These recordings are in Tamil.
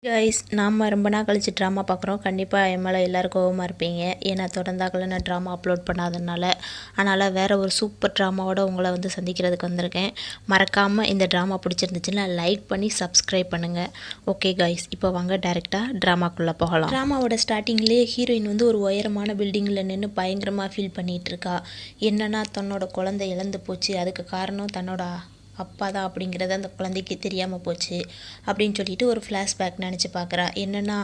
கைஸ், நாம் ரொம்ப நாள் கழிச்சு ட்ராமா பார்க்குறோம். கண்டிப்பாக என் மேலே எல்லோரும் கோவமாக இருப்பீங்க. ஏன்னா தொடர்ந்தாக்கல நான் ட்ராமா அப்லோட் பண்ணாததுனால. அதனால் வேறு ஒரு சூப்பர் ட்ராமாவோட உங்களை சந்திக்கிறதுக்கு வந்திருக்கேன். மறக்காமல் இந்த ட்ராமா பிடிச்சிருந்துச்சுன்னா லைக் பண்ணி சப்ஸ்கிரைப் பண்ணுங்கள். ஓகே கைஸ், இப்போ வாங்க டைரெக்டாக ட்ராமாக்குள்ளே போகலாம். ட்ராமாவோட ஸ்டார்டிங்லேயே ஹீரோயின் ஒரு உயரமான பில்டிங்கில் நின்று பயங்கரமாக ஃபீல் பண்ணிகிட்ருக்கா. என்னென்னா தன்னோட குழந்தை இழந்து போச்சு, அதுக்கு காரணம் தன்னோட அப்பா தான் அப்படிங்கிறது அந்த குழந்தைக்கு தெரியாமல் போச்சு அப்படின்னு சொல்லிட்டு ஒரு ஃப்ளாஷ்பேக் நினச்சி பார்க்குறா. என்னென்னா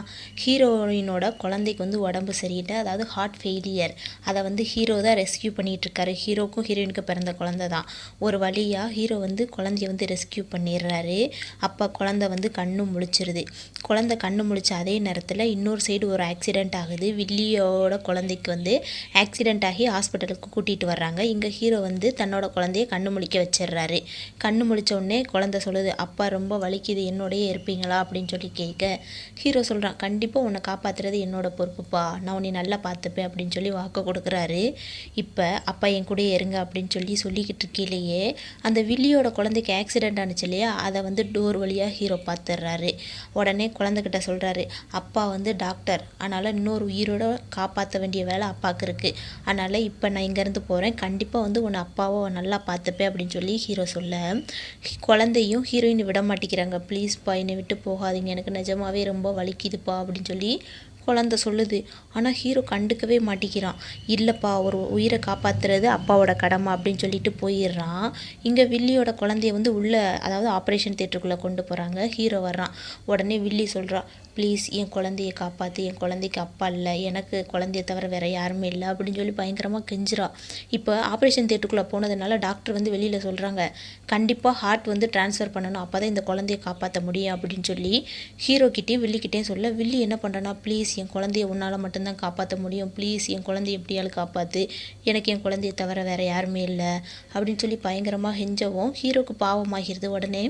ஹீரோயினோட குழந்தைக்கு உடம்பு சரியில்லை, அதாவது ஹார்ட் ஃபெயிலியர். அதை ஹீரோ தான் ரெஸ்கியூ பண்ணிகிட்ருக்காரு. ஹீரோக்கும் ஹீரோயினுக்கு பிறந்த குழந்தை தான். ஒரு வழியாக ஹீரோ குழந்தைய ரெஸ்கியூ பண்ணிடுறாரு. அப்போ குழந்தை கண்ணு முழிச்சிருது. குழந்தை கண்ணு முழிச்ச அதே நேரத்தில் இன்னொரு சைடு ஒரு ஆக்சிடெண்ட் ஆகுது. வில்லியோட குழந்தைக்கு ஆக்சிடெண்ட் ஆகி ஹாஸ்பிட்டலுக்கு கூட்டிகிட்டு வர்றாங்க. இங்கே ஹீரோ தன்னோட குழந்தைய கண்ணு முழிக்க வச்சிடுறாரு. கண்ணு முழிச்ச உடனே குழந்தை சொல்லுது, அப்பா ரொம்ப வலிக்குது, என்னோடையே இருப்பீங்களா அப்படின்னு சொல்லி கேட்க ஹீரோ சொல்கிறான், கண்டிப்பாக உன்னை காப்பாற்றுறது என்னோட பொறுப்புப்பா, நான் உன்னை நல்லா பார்த்துப்பேன் அப்படின்னு சொல்லி வாக்கு கொடுக்குறாரு. இப்போ அப்பா என் கூட இருங்க அப்படின்னு சொல்லிக்கிட்டு இருக்கையிலேயே அந்த வில்லியோட குழந்தைக்கு ஆக்சிடெண்ட் ஆனிச்சு இல்லையா, அதை டோர் வழியாக ஹீரோ பார்த்துடுறாரு. உடனே குழந்தைகிட்ட சொல்கிறாரு, அப்பா டாக்டர், அதனால் இன்னொரு உயிரோட காப்பாற்ற வேண்டிய வேலை அப்பாவுக்கு இருக்குது. அதனால் இப்போ நான் இங்கேருந்து போகிறேன், கண்டிப்பாக உன்னை அப்பாவை நல்லா பார்த்துப்பேன் அப்படின்னு சொல்லி ஹீரோ சொல்ல குழந்தையும் ஹீரோயின் விட மாட்டேங்கிறாங்க. ப்ளீஸ்ப்பா என்னை விட்டு போகாதீங்க, எனக்கு நிஜமாவே ரொம்ப வலிக்குதுப்பா அப்படின்னு சொல்லி குழந்தை சொல்லுது. ஆனால் ஹீரோ கண்டுக்கவே மாட்டேங்கிறான். இல்லைப்பா, ஒரு உயிரை காப்பாற்றுறது அப்பாவோட கடமை அப்படின்னு சொல்லிட்டு போயிடுறான். இங்கே வில்லியோட குழந்தைய உள்ளே, அதாவது ஆப்ரேஷன் தியேட்டருக்குள்ளே கொண்டு போகிறாங்க. ஹீரோ வர்றான். உடனே வில்லி சொல்கிறா, ப்ளீஸ் என் குழந்தைய காப்பாற்று, என் குழந்தைக்கு அப்பா இல்லை, எனக்கு குழந்தைய தவிர வேறு யாருமே இல்லை அப்படின்னு சொல்லி பயங்கரமாக கெஞ்சிரா. இப்போ ஆப்ரேஷன் தியேட்டருக்குள்ளே போனதுனால டாக்டர் வெளியில் சொல்கிறாங்க, கண்டிப்பாக ஹார்ட் ட்ரான்ஸ்ஃபர் பண்ணணும், அப்போ தான் இந்த குழந்தைய காப்பாற்ற முடியும் அப்படின்னு சொல்லி ஹீரோக்கிட்டேயும் வில்லிக்கிட்டேயும் சொல்ல, வில்லி என்ன பண்ணுறனா, ப்ளீஸ் என் குழந்தைய உன்னால் மட்டும்தான் காப்பாற்ற முடியும், ப்ளீஸ் என் குழந்தைய எப்படியாலும் காப்பாற்று, எனக்கு என் குழந்தைய தவிர வேறு யாருமே இல்லை அப்படின்னு சொல்லி பயங்கரமாக கெஞ்சவும் ஹீரோக்கு பாவமாகிறது. உடனே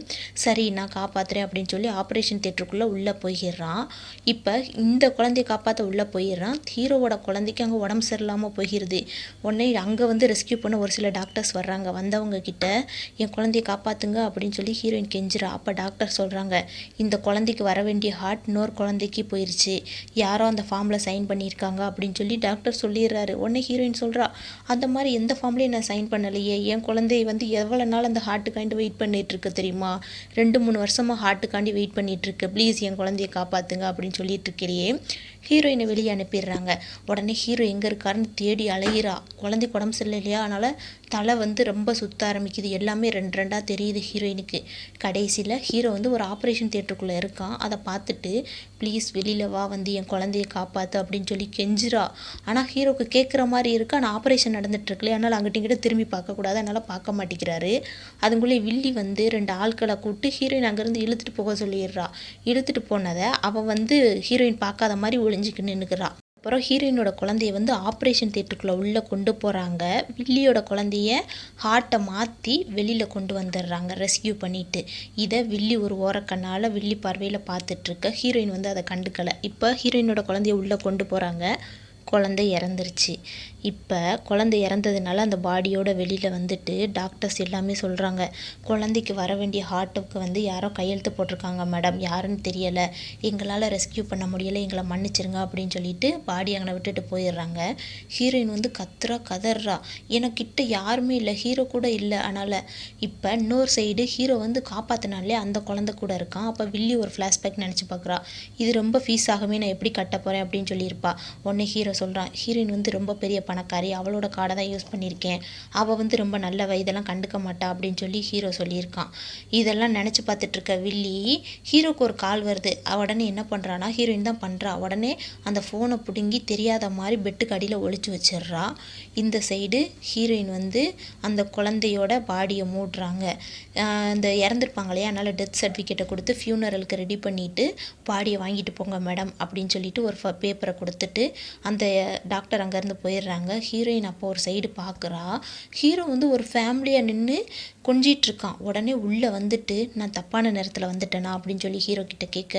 சரி நான் காப்பாற்றுறேன் அப்படின்னு சொல்லி ஆப்ரேஷன் தியேட்டருக்குள்ளே உள்ளே போயிடுறான். இப்போ இந்த குழந்தைய காப்பாற்ற உள்ளே போயிடுறான். ஹீரோவோட குழந்தைக்கு அங்கே உடம்பு சரியில்லாமல் போகிறது. உடனே அங்கே ரெஸ்கியூ பண்ண ஒரு சில டாக்டர்ஸ் வர்றாங்க. வந்தவங்க கிட்ட என் குழந்தைய காப்பாற்றுங்க அப்படின்னு சொல்லி ஹீரோயின் கெஞ்சிரா. அப்போ டாக்டர் சொல்கிறாங்க, இந்த குழந்தைக்கு வர வேண்டிய ஹார்ட் இன்னொரு குழந்தைக்கு போயிடுச்சு, யாரோ அந்த ஃபார்மில் சைன் பண்ணியிருக்காங்க அப்படின்னு சொல்லி டாக்டர் சொல்லிடுறாரு. உடனே ஹீரோயின் சொல்கிறா, அந்த மாதிரி எந்த ஃபார்ம்லேயும் நான் சைன் பண்ணலையே, என் குழந்தைய எவ்வளோ நாள் அந்த ஹார்ட்டுக்காண்டி வெயிட் பண்ணிகிட்ருக்கு தெரியுமா, 2-3 வருஷமாக ஹார்ட்டுக்காண்டி வெயிட் பண்ணிகிட்ருக்கு, ப்ளீஸ் என் குழந்தைய காப்பாற்றுங்க அப்படின்னு சொல்லிட்டு இருக்கிறையே ஹீரோயினை வெளியே அனுப்பிடுறாங்க. உடனே ஹீரோ எங்கே இருக்காருன்னு தேடி அலையிறா. குழந்தைக்கு உடம்பு சரியில்லை இல்லையா, அதனால் தலை ரொம்ப சுற்ற ஆரம்பிக்குது. எல்லாமே ரெண்டாக தெரியுது ஹீரோயினுக்கு. கடைசியில் ஹீரோ ஒரு ஆப்ரேஷன் தியேட்டருக்குள்ளே இருக்கான். அதை பார்த்துட்டு ப்ளீஸ் வெளியில் வா, என் குழந்தைய காப்பாற்று அப்படின்னு சொல்லி கெஞ்சிரா. ஆனால் ஹீரோக்கு கேட்குற மாதிரி இருக்குது. ஆனால் ஆப்ரேஷன் நடந்துகிட்ருக்குல்லையே, அதனால் அங்கிட்ட இங்கிட்ட திரும்பி பார்க்கக்கூடாது, அதனால் பார்க்க மாட்டேங்கிறாரு. அதுக்குள்ளே வில்லி 2 ஆட்களை கூப்பிட்டு ஹீரோயின் அங்கேருந்து இழுத்துட்டு போக சொல்லிடுறா. இழுத்துட்டு போனதை அவன் ஹீரோயின் பார்க்காத மாதிரி ஒளிஞ்சிக்கு நின்றுக்கிறா. அப்புறம் ஹீரோயினோட குழந்தைய ஆப்ரேஷன் தியேட்டருக்குள்ளே உள்ளே கொண்டு போகிறாங்க. வில்லியோட குழந்தைய ஹார்ட்டை மாற்றி வெளியில் கொண்டு வந்துடுறாங்க ரெஸ்கியூ பண்ணிவிட்டு. இதை வில்லி ஒரு ஓரக்கண்ணால் வில்லி பார்வையில் பார்த்துட்ருக்க. ஹீரோயின் அதை கண்டுக்கலை. இப்போ ஹீரோயினோட குழந்தைய உள்ளே கொண்டு போகிறாங்க. குழந்தை இறந்துருச்சு. இப்போ குழந்தை இறந்ததுனால அந்த பாடியோட வெளியில் டாக்டர்ஸ் எல்லாமே சொல்கிறாங்க, குழந்தைக்கு வர வேண்டிய ஹார்ட்டுக்கு யாரோ கையெழுத்து போட்டிருக்காங்க மேடம், யாருன்னு தெரியலை, எங்களால் ரெஸ்கியூ பண்ண முடியலை, எங்களை மன்னிச்சிருங்க அப்படின்னு சொல்லிட்டு பாடி அங்கே விட்டுட்டு போயிடுறாங்க. ஹீரோயின் கதறா, எனக்கிட்ட யாருமே இல்லை, ஹீரோ கூட இல்லை. அதனால் இப்போ இன்னொரு சைடு ஹீரோ காப்பாற்றினாலே அந்த குழந்தை கூட இருக்கான். அப்போ வில்லி ஒரு ஃப்ளாஷ்பேக் நினச்சி பார்க்குறா, இது ரொம்ப ஃபீஸ் ஆகுமே, நான் எப்படி கட்ட போகிறேன் அப்படின்னு சொல்லியிருப்பா. உடனே ஹீரோ சொல்கிறான், ஹீரோயின் ரொம்ப பெரிய பணக்காரி, அவளோட கார்டை தான் யூஸ் பண்ணியிருக்கேன், அவள் ரொம்ப நல்லவ, இதெல்லாம் கண்டுக்க மாட்டா அப்படின்னு சொல்லி ஹீரோ சொல்லியிருக்கான். இதெல்லாம் நினச்சி பார்த்துட்ருக்க வில்லி, ஹீரோக்கு ஒரு கால் வருது. உடனே என்ன பண்ணுறான்னா, ஹீரோயின் தான் பண்ணுறா. உடனே அந்த ஃபோனை பிடுங்கி தெரியாத மாதிரி பெட்டுக்கு அடியில் ஒழிச்சு வச்சிடுறா. இந்த சைடு ஹீரோயின் அந்த குழந்தையோட பாடியை மூடுறாங்க. இந்த இறந்துருப்பாங்க இல்லையா, அதனால் டெத் சர்டிஃபிகேட்டை கொடுத்து ஃபியூனரலுக்கு ரெடி பண்ணிவிட்டு பாடியை வாங்கிட்டு போங்க மேடம் அப்படின்னு சொல்லிட்டு ஒரு பேப்பரை கொடுத்துட்டு அந்த டாக்டர் அங்கேருந்து போயிடுறாங்க. ஹீரோயின் அப்போ ஒரு சைடு பார்க்குறா. ஹீரோ ஒரு ஃபேமிலியாக நின்று கொஞ்சிகிட்ருக்கான். உடனே உள்ளே வந்துட்டு நான் தப்பான நேரத்தில் வந்துட்டேனா அப்படின்னு சொல்லி ஹீரோ கிட்ட கேட்க,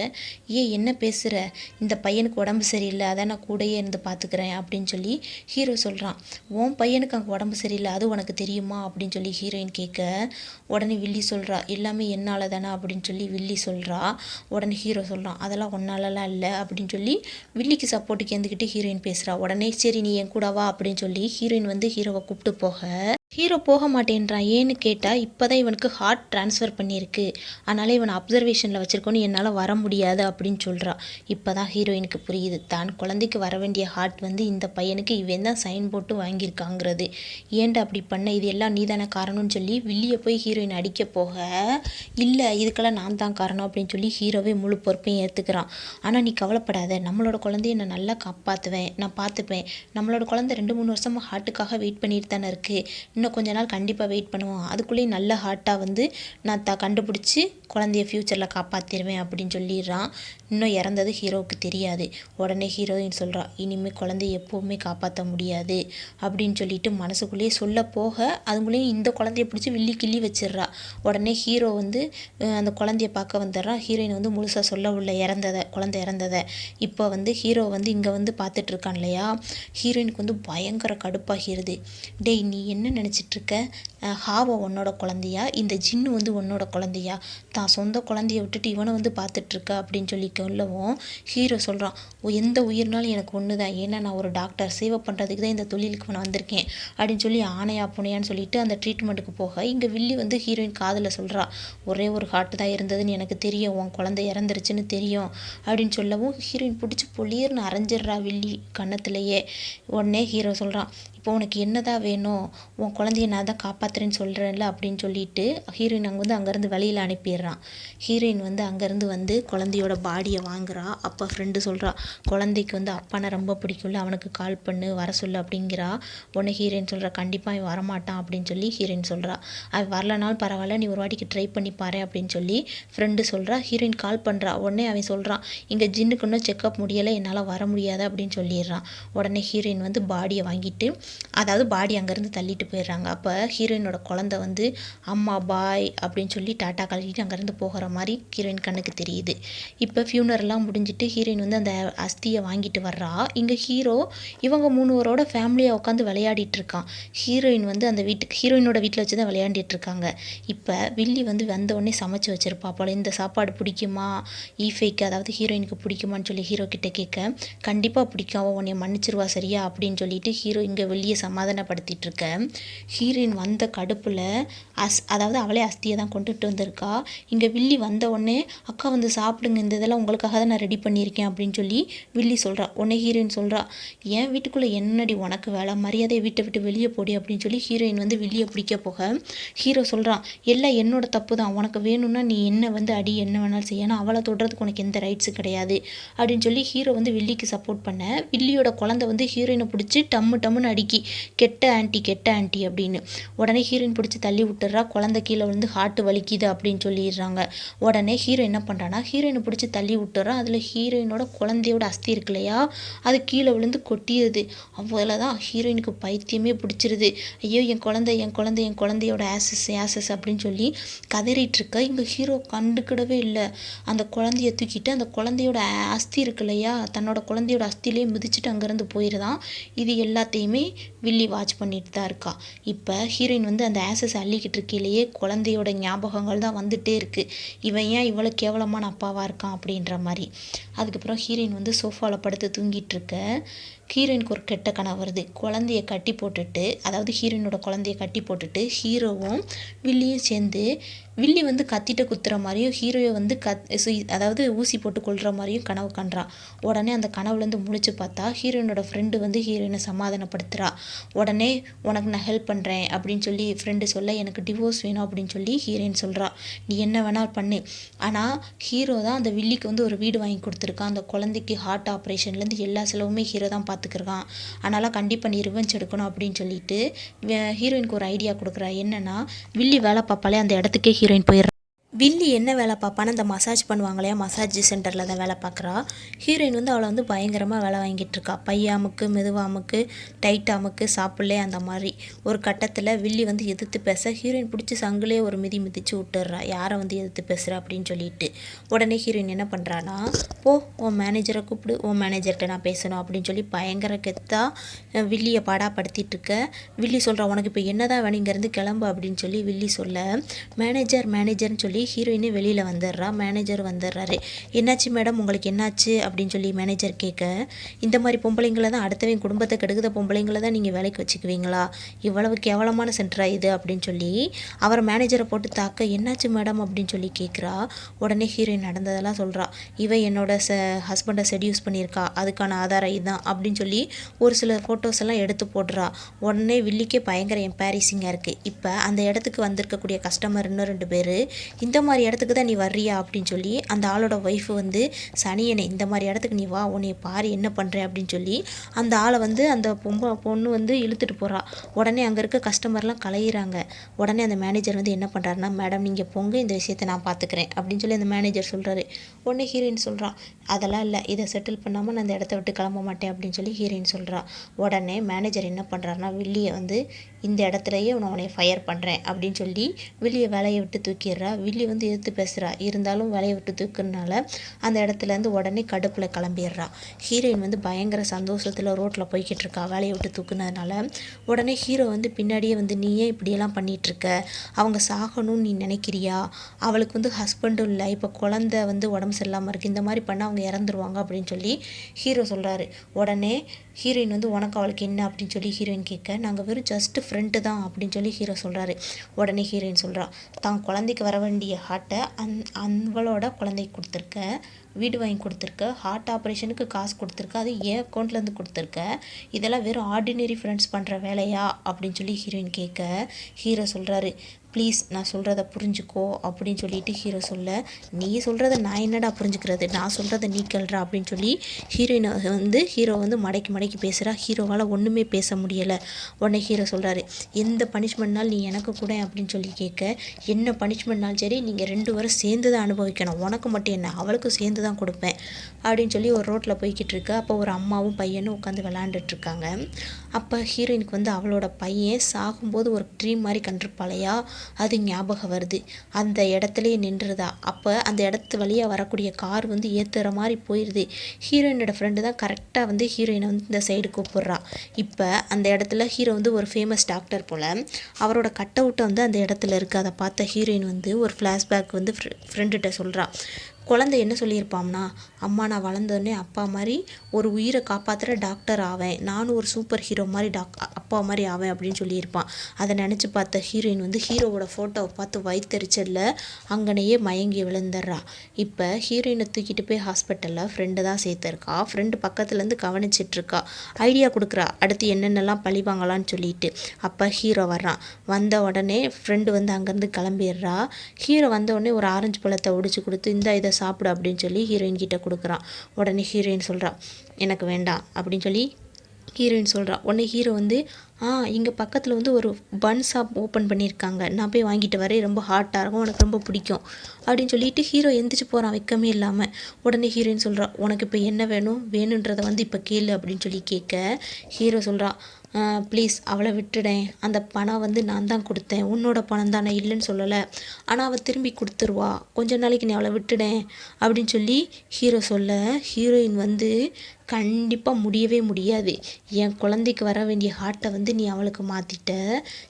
என்ன பேசுகிற, இந்த பையனுக்கு உடம்பு சரியில்லை, அதான் நான் கூடயே இருந்து பார்த்துக்கிறேன் அப்படின்னு சொல்லி ஹீரோ சொல்கிறான். உன் பையனுக்கு அங்கே உடம்பு சரியில்லை, அது உனக்கு தெரியுமா அப்படின்னு சொல்லி ஹீரோயின் கேட்க, உடனே வில்லி சொல்கிறா, எல்லாமே என்னால் தானே அப்படின்னு சொல்லி வில்லி சொல்கிறா. உடனே ஹீரோ சொல்கிறான், அதெல்லாம் ஒன்னாலலாம் இல்லை அப்படின்னு சொல்லி வில்லிக்கு சப்போர்ட்டுக்கு எழுந்துக்கிட்டு ஹீரோயின் பேசுகிறா. உடனே சரி நீ என் கூட வா அப்படின்னு சொல்லி ஹீரோயின் வந்து ஹீரோவை கூப்பிட்டு போக, ஹீரோ போக மாட்டேன்றான். ஏன்னு கேட்டால் இப்போ தான் இவனுக்கு ஹார்ட் ட்ரான்ஸ்ஃபர் பண்ணியிருக்கு, அதனால் இவனை அப்சர்வேஷனில் வச்சுருக்கோன்னு என்னால் வர முடியாது அப்படின்னு சொல்கிறா. இப்போ தான் ஹீரோயினுக்கு புரியுது, தான் குழந்தைக்கு வர வேண்டிய ஹார்ட் வந்து இந்த பையனுக்கு இவன் தான் சைன் போட்டு வாங்கியிருக்காங்கிறது. ஏன்டா அப்படி பண்ண, இது எல்லாம் நீ தானே காரணம்னு சொல்லி வில்லியை போய் ஹீரோயின் அடிக்க போக, இல்லை இதுக்கெல்லாம் நான் தான் காரணம் அப்படின்னு சொல்லி ஹீரோவே முழு பொறுப்பையும் ஏற்றுக்கிறான். ஆனால் நீ கவலைப்படாத, நம்மளோட குழந்தைய நான் நல்லா காப்பாற்றுவேன், நான் பார்த்துப்பேன். நம்மளோட குழந்தை 2-3 வருஷமாக ஹார்ட்டுக்காக வெயிட் பண்ணிட்டு தானே இருக்குது, இன்னும் கொஞ்ச நாள் கண்டிப்பாக வெயிட் பண்ணுவோம், அதுக்குள்ளேயும் நல்ல ஹார்ட்டாக வந்து நான் கண்டுபிடிச்சி குழந்தைய ஃப்யூச்சரில் காப்பாற்றிடுவேன் அப்படின்னு சொல்லிடுறான். இன்னும் இறந்தது ஹீரோவுக்கு தெரியாது. உடனே ஹீரோயின் சொல்கிறா, இனிமேல் குழந்தைய எப்போவுமே காப்பாற்ற முடியாது அப்படின்னு சொல்லிட்டு மனசுக்குள்ளேயே சொல்ல போக, அதுக்குள்ளேயும் இந்த குழந்தைய பிடிச்சி வில்லி கிள்ளி வச்சிடுறா. உடனே ஹீரோ வந்து அந்த குழந்தைய பார்க்க வந்துடுறான். ஹீரோயின் வந்து முழுசாக சொல்ல உள்ள குழந்தை இறந்ததை இப்போ வந்து ஹீரோ வந்து இங்கே வந்து பார்த்துட்டு இருக்கான் இல்லையா. ஹீரோயினுக்கு வந்து பயங்கர கடுப்பாகிறது. டேய் நீ என்ன நினச்சிட்ருக்க, ஹாவா உன்னோட குழந்தையா, இந்த ஜின்னு வந்து உன்னோட குழந்தையா, தான் சொந்த குழந்தைய விட்டுட்டு இவனை வந்து பார்த்துட்ருக்க அப்படின்னு சொல்லி சொல்லவும் ஹீரோ சொல்கிறான், எந்த உயிர்னாலும் எனக்கு ஒன்று தான், ஏன்னா நான் ஒரு டாக்டர், சேவை பண்ணுறதுக்கு தான் இந்த தொழிலுக்கு நான் வந்திருக்கேன் அப்படின்னு சொல்லி ஆணையா புனையான்னு சொல்லிட்டு அந்த ட்ரீட்மெண்ட்டுக்கு போக, இங்கே வில்லி வந்து ஹீரோயின் காதில் சொல்கிறா, ஒரே ஒரு ஹார்ட் தான் இருந்ததுன்னு எனக்கு தெரியும், உன் குழந்தை இறந்துருச்சுன்னு தெரியும் அப்படின்னு சொல்லவும் ஹீரோயின் பிடிச்சி பொலியர்னு அரைஞ்சிட்றா வில்லி கன்னத்துலேயே. உடனே ஹீரோ சொல்கிறான், இப்போ உனக்கு என்னதான் வேணும், உன் குழந்தைய நான் தான் காப்பாற்றுறேன்னு சொல்கிறேன்ல அப்படின்னு சொல்லிட்டு ஹீரோயின் அங்கேருந்து வெளியில் அனுப்பிடுறான். ஹீரோயின் வந்து அங்கேருந்து வந்து குழந்தையோட பாடியை வாங்குறா. அப்போ ஃப்ரெண்டு சொல்கிறா, குழந்தைக்கு வந்து அப்பானை ரொம்ப பிடிக்கும்ல, அவனுக்கு கால் பண்ணு வர சொல்லு அப்படிங்கிறா. உடனே ஹீரோயின் சொல்கிறா, கண்டிப்பாக அவன் வரமாட்டான் அப்படின்னு சொல்லி ஹீரோயின் சொல்கிறா. அவன் வரலனாலும் பரவாயில்ல, நீ ஒரு வாட்டிக்கு ட்ரை பண்ணி பாரு அப்படின்னு சொல்லி ஃப்ரெண்டு சொல்கிறா. ஹீரோயின் கால் பண்ணுறா. உடனே அவன் சொல்கிறான், இங்கே ஜின்னுக்கு இன்னும் செக்கப் முடியலை, என்னால் வர முடியாது அப்படின்னு சொல்லிடுறான். உடனே ஹீரோயின் வந்து பாடியை வாங்கிட்டு, அதாவது பாடி அங்கேருந்து தள்ளிட்டு போயிடுறாங்க. அப்போ ஹீரோயினோட குழந்தை வந்து அம்மா பாய் அப்படின்னு சொல்லி டாட்டா கழட்டிட்டு அங்கேருந்து போகிற மாதிரி ஹீரோயின் கண்ணுக்கு தெரியுது. இப்போ ஃபியூனரெல்லாம் முடிஞ்சிட்டு ஹீரோயின் வந்து அந்த அஸ்தியை வாங்கிட்டு வர்றா. இங்கே ஹீரோ இவங்க 3 பேரோட ஃபேமிலியாக உட்காந்து விளையாடிட்டு இருக்கான். ஹீரோயின் வந்து அந்த ஹீரோயினோட வீட்டில் வச்சு தான் விளையாடிட்டு இருக்காங்க. இப்போ வில்லி வந்து வந்தோடனே சமைச்சு வச்சிருப்பா போல, இந்த சாப்பாடு பிடிக்குமா ஈஃபைக்கு, அதாவது ஹீரோயினுக்கு பிடிக்குமான்னு சொல்லி ஹீரோ கிட்ட கேட்க, கண்டிப்பாக பிடிக்கும், அவன் உன்னை மன்னிச்சிருவா சரியா அப்படின்னு சொல்லிட்டு ஹீரோ இங்கே வெளியே சமாதானப்படுத்திட்டு இருக்க, ஹீரோயின் வந்த கடுப்பில் அதாவது அவளே அஸ்தியை தான் கொண்டுட்டு வந்திருக்கா. இங்கே வில்லி வந்த உடனே, அக்கா வந்து சாப்பிடுங்க, இந்த இதெல்லாம் உங்களுக்காக தான் நான் ரெடி பண்ணியிருக்கேன் அப்படின்னு சொல்லி வில்லி சொல்கிறா. உடனே ஹீரோயின் சொல்கிறா, என் வீட்டுக்குள்ளே என்னடி உனக்கு வேலை, மரியாதையை வீட்டை விட்டு வெளியே போடி அப்படின்னு சொல்லி ஹீரோயின் வந்து வில்லியை பிடிக்க போக, ஹீரோ சொல்கிறான், எல்லாம் என்னோட தப்பு தான், உனக்கு வேணும்னா நீ என்ன வந்து அடி, என்ன வேணாலும் செய்ய, ஆனால் அவளை தொடுறதுக்கு உனக்கு எந்த ரைட்ஸும் கிடையாது அப்படின்னு சொல்லி ஹீரோ வந்து வில்லிக்கு சப்போர்ட் பண்ண, வில்லியோட குழந்தை வந்து ஹீரோயினை பிடிச்சி டம்முன்னு அடிக்கி, கெட்ட ஆன்ட்டி அப்படின்னு. உடனே ஹீரோயின் பிடிச்சி தள்ளி விட்டுறா. குழந்தை கீழே விழுந்து ஹார்ட் வலிக்குது அப்படின்னு சொல்லிடுறாங்க. உடனே ஹீரோ என்ன பண்ணுறான்னா, ஹீரோயினை பிடிச்சி தள்ளி விட்டுறா. அதில் ஹீரோயினோட குழந்தையோட அஸ்தி இருக்கு இல்லையா, அது கீழே விழுந்து கொட்டிடுது. அவ்வளோதான், ஹீரோயினுக்கு பைத்தியமே பிடிச்சிருது. ஐயோ என் குழந்தையோட ஆசஸ் அப்படின்னு சொல்லி கதறிட்டு இருக்க. இங்கே ஹீரோ கண்டுக்கிடவே இல்லை. அந்த குழந்தைய தூக்கிட்டு அந்த குழந்தையோட அஸ்தி இருக்கு இல்லையா, தன்னோட குழந்தையோட அஸ்திலே மிதிச்சுட்டு அங்கேருந்து போயிடுதான். இது எல்லாத்தையுமே வில்லி வாட்ச் பண்ணிட்டு தான் இருக்கா. இப்போ ஹீரோயின் வந்து அந்த ஆசஸ் அள்ளிக்கிட்டு இருக்கையிலேயே குழந்தையோட ஞாபகங்கள் தான் வந்துட்டே இருக்குது. இவன் ஏன் இவ்வளோ கேவலமான அப்பாவாக இருக்கான் அப்படின்ற மாதிரி. அதுக்கப்புறம் ஹீரோயின் வந்து சோஃபாவில் படுத்து தூங்கிட்டு இருக்க, ஹீரோயினுக்கு ஒரு கெட்ட கனவு வருது. குழந்தைய கட்டி போட்டுட்டு, அதாவது ஹீரோயினோட குழந்தைய கட்டி போட்டுட்டு ஹீரோவும் வில்லியும் சேர்ந்து, வில்லி வந்து கத்திட்ட குத்துற மாதிரியும் ஹீரோயை வந்து அதாவது ஊசி போட்டு கொள்கிற மாதிரியும் கனவு காண்றா. உடனே அந்த கனவுலேருந்து முழிச்சு பார்த்தா ஹீரோயினோட ஃப்ரெண்டு வந்து ஹீரோயினை சமாதானப்படுத்துகிறா. உடனே உனக்கு நான் ஹெல்ப் பண்ணுறேன் அப்படின்னு சொல்லி ஃப்ரெண்டு சொல்ல, எனக்கு டிவோர்ஸ் வேணும் அப்படின்னு சொல்லி ஹீரோயின் சொல்கிறா. நீ என்ன வேணாலும் பண்ணு, ஆனால் ஹீரோ தான் அந்த வில்லிக்கு வந்து ஒரு வீடு வாங்கி கொடுத்துருக்கான். அந்த குழந்தைக்கு ஹார்ட் ஆப்ரேஷன்லேருந்து எல்லா செலவுமே ஹீரோ தான் பார்த்துக்கிருக்கான். அதனால் கண்டிப்பாக நீ ரிவெஞ்ச் எடுக்கணும் அப்படின்னு சொல்லிட்டு ஹீரோயினுக்கு ஒரு ஐடியா கொடுக்குறா. என்னன்னா, வில்லி வேலை பார்ப்பாலே அந்த இடத்துக்கே ஹீரோயின் போயிடுறா. வில்லி என்ன வேலை பார்ப்பான்னு அந்த மசாஜ் பண்ணுவாங்களையா, மசாஜ் சென்டரில் தான் வேலை பார்க்குறா. ஹீரோயின் வந்து அவளை வந்து பயங்கரமாக வேலை வாங்கிட்டு இருக்கா. பையாமுக்கு மெதுவாமுக்கு டைட்டாமுக்கு சாப்பிட்லே அந்த மாதிரி. ஒரு கட்டத்தில் வில்லி வந்து எதிர்த்து பேச ஹீரோயின் பிடிச்சி சங்கிலே ஒரு மிதிச்சு விட்டுறா. யாரை வந்து எதிர்த்து பேசுகிற அப்படின்னு சொல்லிட்டு. உடனே ஹீரோயின் என்ன பண்ணுறான்னா, போ உன் மேனேஜரை கூப்பிடு, உன் மேனேஜர்கிட்ட நான் பேசணும் அப்படின்னு சொல்லி பயங்கர கெத்தாக வில்லியை பாடாப்படுத்திட்டு இருக்க. வில்லி சொல்கிறா, உனக்கு இப்போ என்னதான் வேணும், இங்கேருந்து கிளம்பு அப்படின்னு சொல்லி வில்லி சொல்ல, மேனேஜர்னு சொல்லி ஹீரோயினே வெளியில் வந்துடுறா. மேனேஜர் வந்துடுறாரு. என்னாச்சு மேடம், உங்களுக்கு என்னாச்சு அப்படின்னு சொல்லி மேனேஜர் கேட்க, இந்த மாதிரி பொம்பளைங்களை தான், அடுத்தவங்க குடும்பத்தை கெடுக்கிற பொம்பளைங்களை தான் நீங்கள் வேலைக்கு வச்சுக்குவீங்களா, இவ்வளவு கேவலமான சென்டரா இது அப்படின்னு சொல்லி அவர் மேனேஜரை போட்டு தாக்க, என்னாச்சு மேடம் அப்படின்னு சொல்லி கேட்குறா. உடனே ஹீரோயின் நடந்ததெல்லாம் சொல்கிறா. இவன் என்னோட ஹஸ்பண்டை செடியூஸ் பண்ணியிருக்கா, அதுக்கான ஆதாரம் இதுதான் அப்படின்னு சொல்லி ஒரு சில ஃபோட்டோஸ் எல்லாம் எடுத்து போடுறா. உடனே வில்லிக்கே பயங்கர எம்பாரிசிங்காக இருக்குது. இப்போ அந்த இடத்துக்கு வந்திருக்கக்கூடிய கஸ்டமர் இன்னும் 2 பேர், இந்த மாதிரி இடத்துக்கு தான் நீ வர்றியா அப்படின்னு சொல்லி அந்த ஆளோட ஒய்ஃபு வந்து, சனியனே இந்த மாதிரி இடத்துக்கு நீ வா, உன்னை பாரு என்ன பண்ணுறேன் அப்படின்னு சொல்லி அந்த ஆளை வந்து அந்த பொண்ணு வந்து இழுத்துட்டு போகிறா. உடனே அங்கே இருக்க கஸ்டமர்லாம் கலையிறாங்க. உடனே அந்த மேனேஜர் வந்து என்ன பண்ணுறாருன்னா, மேடம் நீங்கள் போங்க, இந்த விஷயத்தை நான் பார்த்துக்கிறேன் அப்படின்னு சொல்லி அந்த மேனேஜர் சொல்கிறாரு. உடனே ஹீரோயின் சொல்கிறான், அதெல்லாம் இல்லை, இதை செட்டில் பண்ணாமல் நான் அந்த இடத்த விட்டு கிளம்ப மாட்டேன் அப்படின்னு சொல்லி ஹீரோயின் சொல்கிறா. உடனே மேனேஜர் என்ன பண்ணுறாருனா, வில்லியை வந்து இந்த இடத்துலையே உன்னை ஃபயர் பண்ணுறேன் அப்படின்னு சொல்லி வில்லியை வேலையை விட்டு தூக்கிடுறா. வில்லி வந்து எதிர்த்து பேசுகிறா. இருந்தாலும் வேலையை விட்டு தூக்குறதுனால அந்த இடத்துலேருந்து உடனே கடுப்பில் கிளம்பிடுறா. ஹீரோயின் வந்து பயங்கர சந்தோஷத்தில் ரோட்டில் போய்கிட்டு இருக்கா வேலையை விட்டு தூக்குனதுனால. உடனே ஹீரோ வந்து பின்னாடியே வந்து, நீ ஏன் இப்படியெல்லாம் பண்ணிகிட்ருக்க, அவங்க சாகணும்னு நீ நினைக்கிறியா, அவளுக்கு வந்து ஹஸ்பண்டும் இல்லை, இப்போ குழந்தை வந்து உடம்பு சரியில்லாமல் இருக்குது, இந்த மாதிரி பண்ணால் அவங்க இறந்துருவாங்க அப்படின்னு சொல்லி ஹீரோ சொல்கிறாரு. உடனே ஹீரோயின் வந்து, உனக்கு அவளுக்கு என்ன அப்படின்னு சொல்லி ஹீரோயின் கேட்க, நாங்கள் வெறும் ஜஸ்ட்டு ஃப்ரெண்டு தான் அப்படின்னு சொல்லி ஹீரோ சொல்கிறாரு. உடனே ஹீரோயின் சொல்கிறா, தான் குழந்தைக்கு வர வேண்டிய ஹார்ட்டை அவளோட குழந்தைக்கு கொடுத்துருக்க, வீடு வாங்கி கொடுத்துருக்க, ஹார்ட் ஆப்ரேஷனுக்கு காசு கொடுத்துருக்க, அது ஏன் அக்கௌண்ட்லேருந்து கொடுத்துருக்க, இதெல்லாம் வெறும் ஆர்டினரி ஃப்ரெண்ட்ஸ் பண்ணுற வேலையா அப்படின்னு சொல்லி ஹீரோயின் கேட்க, ஹீரோ சொல்கிறாரு, ப்ளீஸ் நான் சொல்கிறத புரிஞ்சுக்கோ அப்படின்னு சொல்லிட்டு ஹீரோ சொல்ல, நீ சொல்கிறத நான் என்னடா புரிஞ்சுக்கிறது, நான் சொல்கிறத நீ கேள்றா அப்படின்னு சொல்லி ஹீரோ வந்து மடக்கி பேசுகிறா. ஹீரோவால் ஒன்றுமே பேச முடியலை. உடனே ஹீரோ சொல்கிறாரு, எந்த பனிஷ்மெண்ட்னாலும் நீ எனக்கு கூட அப்படின்னு சொல்லி கேட்க, என்ன பனிஷ்மெண்ட்னாலும் சரி நீங்கள் 2 பேரும் சேர்ந்து தான் அனுபவிக்கணும், உனக்கு மட்டும் என்ன, அவளுக்கும் சேர்ந்து தான் கொடுப்பேன் அப்படின்னு சொல்லி ஒரு ரோட்டில் போய்கிட்டு இருக்கு. அப்போ ஒரு அம்மாவும் பையனும் உட்காந்து விளாண்டுட்ருக்காங்க. அப்போ ஹீரோயினுக்கு வந்து அவளோட பையன் சாகும்போது ஒரு ட்ரீம் மாதிரி கண்டிருப்பாளையா, அது ஞாபகம் வருது. அந்த இடத்துலையே நின்றுதா. அப்போ அந்த இடத்து வழியாக வரக்கூடிய கார் வந்து ஏற்றுற மாதிரி போயிடுது. ஹீரோயினோட ஃப்ரெண்டு தான் கரெக்டாக வந்து ஹீரோயினை வந்து இந்த சைடு கூப்பிட்றா. இப்போ அந்த இடத்துல ஹீரோ வந்து ஒரு ஃபேமஸ் டாக்டர் போல், அவரோட கட் அவுட்டை வந்து அந்த இடத்துல இருக்குது. அதை பார்த்த ஹீரோயின் வந்து ஒரு ஃப்ளாஷ்பேக் வந்து ஃப்ரெண்டுகிட்ட சொல்கிறா. குழந்தை என்ன சொல்லியிருப்பாம்னா, அம்மா நான் வளர்ந்தோடனே அப்பா மாதிரி ஒரு உயிரை காப்பாற்றுற டாக்டர் ஆவேன், நானும் ஒரு சூப்பர் ஹீரோ மாதிரி அப்பா மாதிரி ஆவேன் அப்படின்னு சொல்லியிருப்பான். அதை நினச்சி பார்த்த ஹீரோயின் வந்து ஹீரோவோட ஃபோட்டோவை பார்த்து வயிற்றுச்சலில் அங்கனையே மயங்கி விழுந்துடுறா. இப்போ ஹீரோயினை தூக்கிட்டு போய் ஹாஸ்பிட்டலில் ஃப்ரெண்டு தான் சேர்த்துருக்கா. ஃப்ரெண்டு பக்கத்துலேருந்து கவனிச்சிட்ருக்கா, ஐடியா கொடுக்குறா அடுத்து என்னென்னலாம் பழிவாங்கலான்னு சொல்லிட்டு. அப்போ ஹீரோ வர்றான். வந்த உடனே ஃப்ரெண்டு வந்து அங்கேருந்து கிளம்பிடுறா. ஹீரோ வந்த உடனே ஒரு ஆரஞ்சு பழத்தை ஒடிச்சு கொடுத்து, இதை சாப்பிடு அப்படின்னு சொல்லி ஹீரோயின் கிட்ட கொடுக்குறான். உடனே ஹீரோயின் சொல்கிறா, எனக்கு வேண்டாம் அப்படின்னு சொல்லி ஹீரோயின் சொல்கிறா. உடனே ஹீரோ வந்து, இங்கே பக்கத்தில் வந்து ஒரு பன் ஷாப் ஓப்பன் பண்ணியிருக்காங்க, நான் போய் வாங்கிட்டு வரேன், ரொம்ப ஹாட்டாக இருக்கும், உனக்கு ரொம்ப பிடிக்கும் அப்படின்னு சொல்லிட்டு ஹீரோ எந்திரிச்சு போகிறான் வெக்கமே இல்லாமல். உடனே ஹீரோயின் சொல்கிறா, உனக்கு இப்போ என்ன வேணுன்றதை வந்து இப்போ கேளு அப்படின்னு சொல்லி கேட்க, ஹீரோ சொல்கிறா, ப்ளீஸ் அவளை விட்டுடேன், அந்த பணம் வந்து நான் தான் கொடுத்தேன், உன்னோட பணம் தான், நான் இல்லைன்னு சொல்லலை, ஆனால் அவள் திரும்பி கொடுத்துருவா, கொஞ்ச நாளைக்கு நீ அவளை விட்டுடேன் அப்படின்னு சொல்லி ஹீரோ சொல்ல, ஹீரோயின் வந்து கண்டிப்பாக முடியவே முடியாது, என் குழந்தைக்கு வர வேண்டிய ஹார்ட்டை வந்து நீ அவளுக்கு மாற்றிட்ட,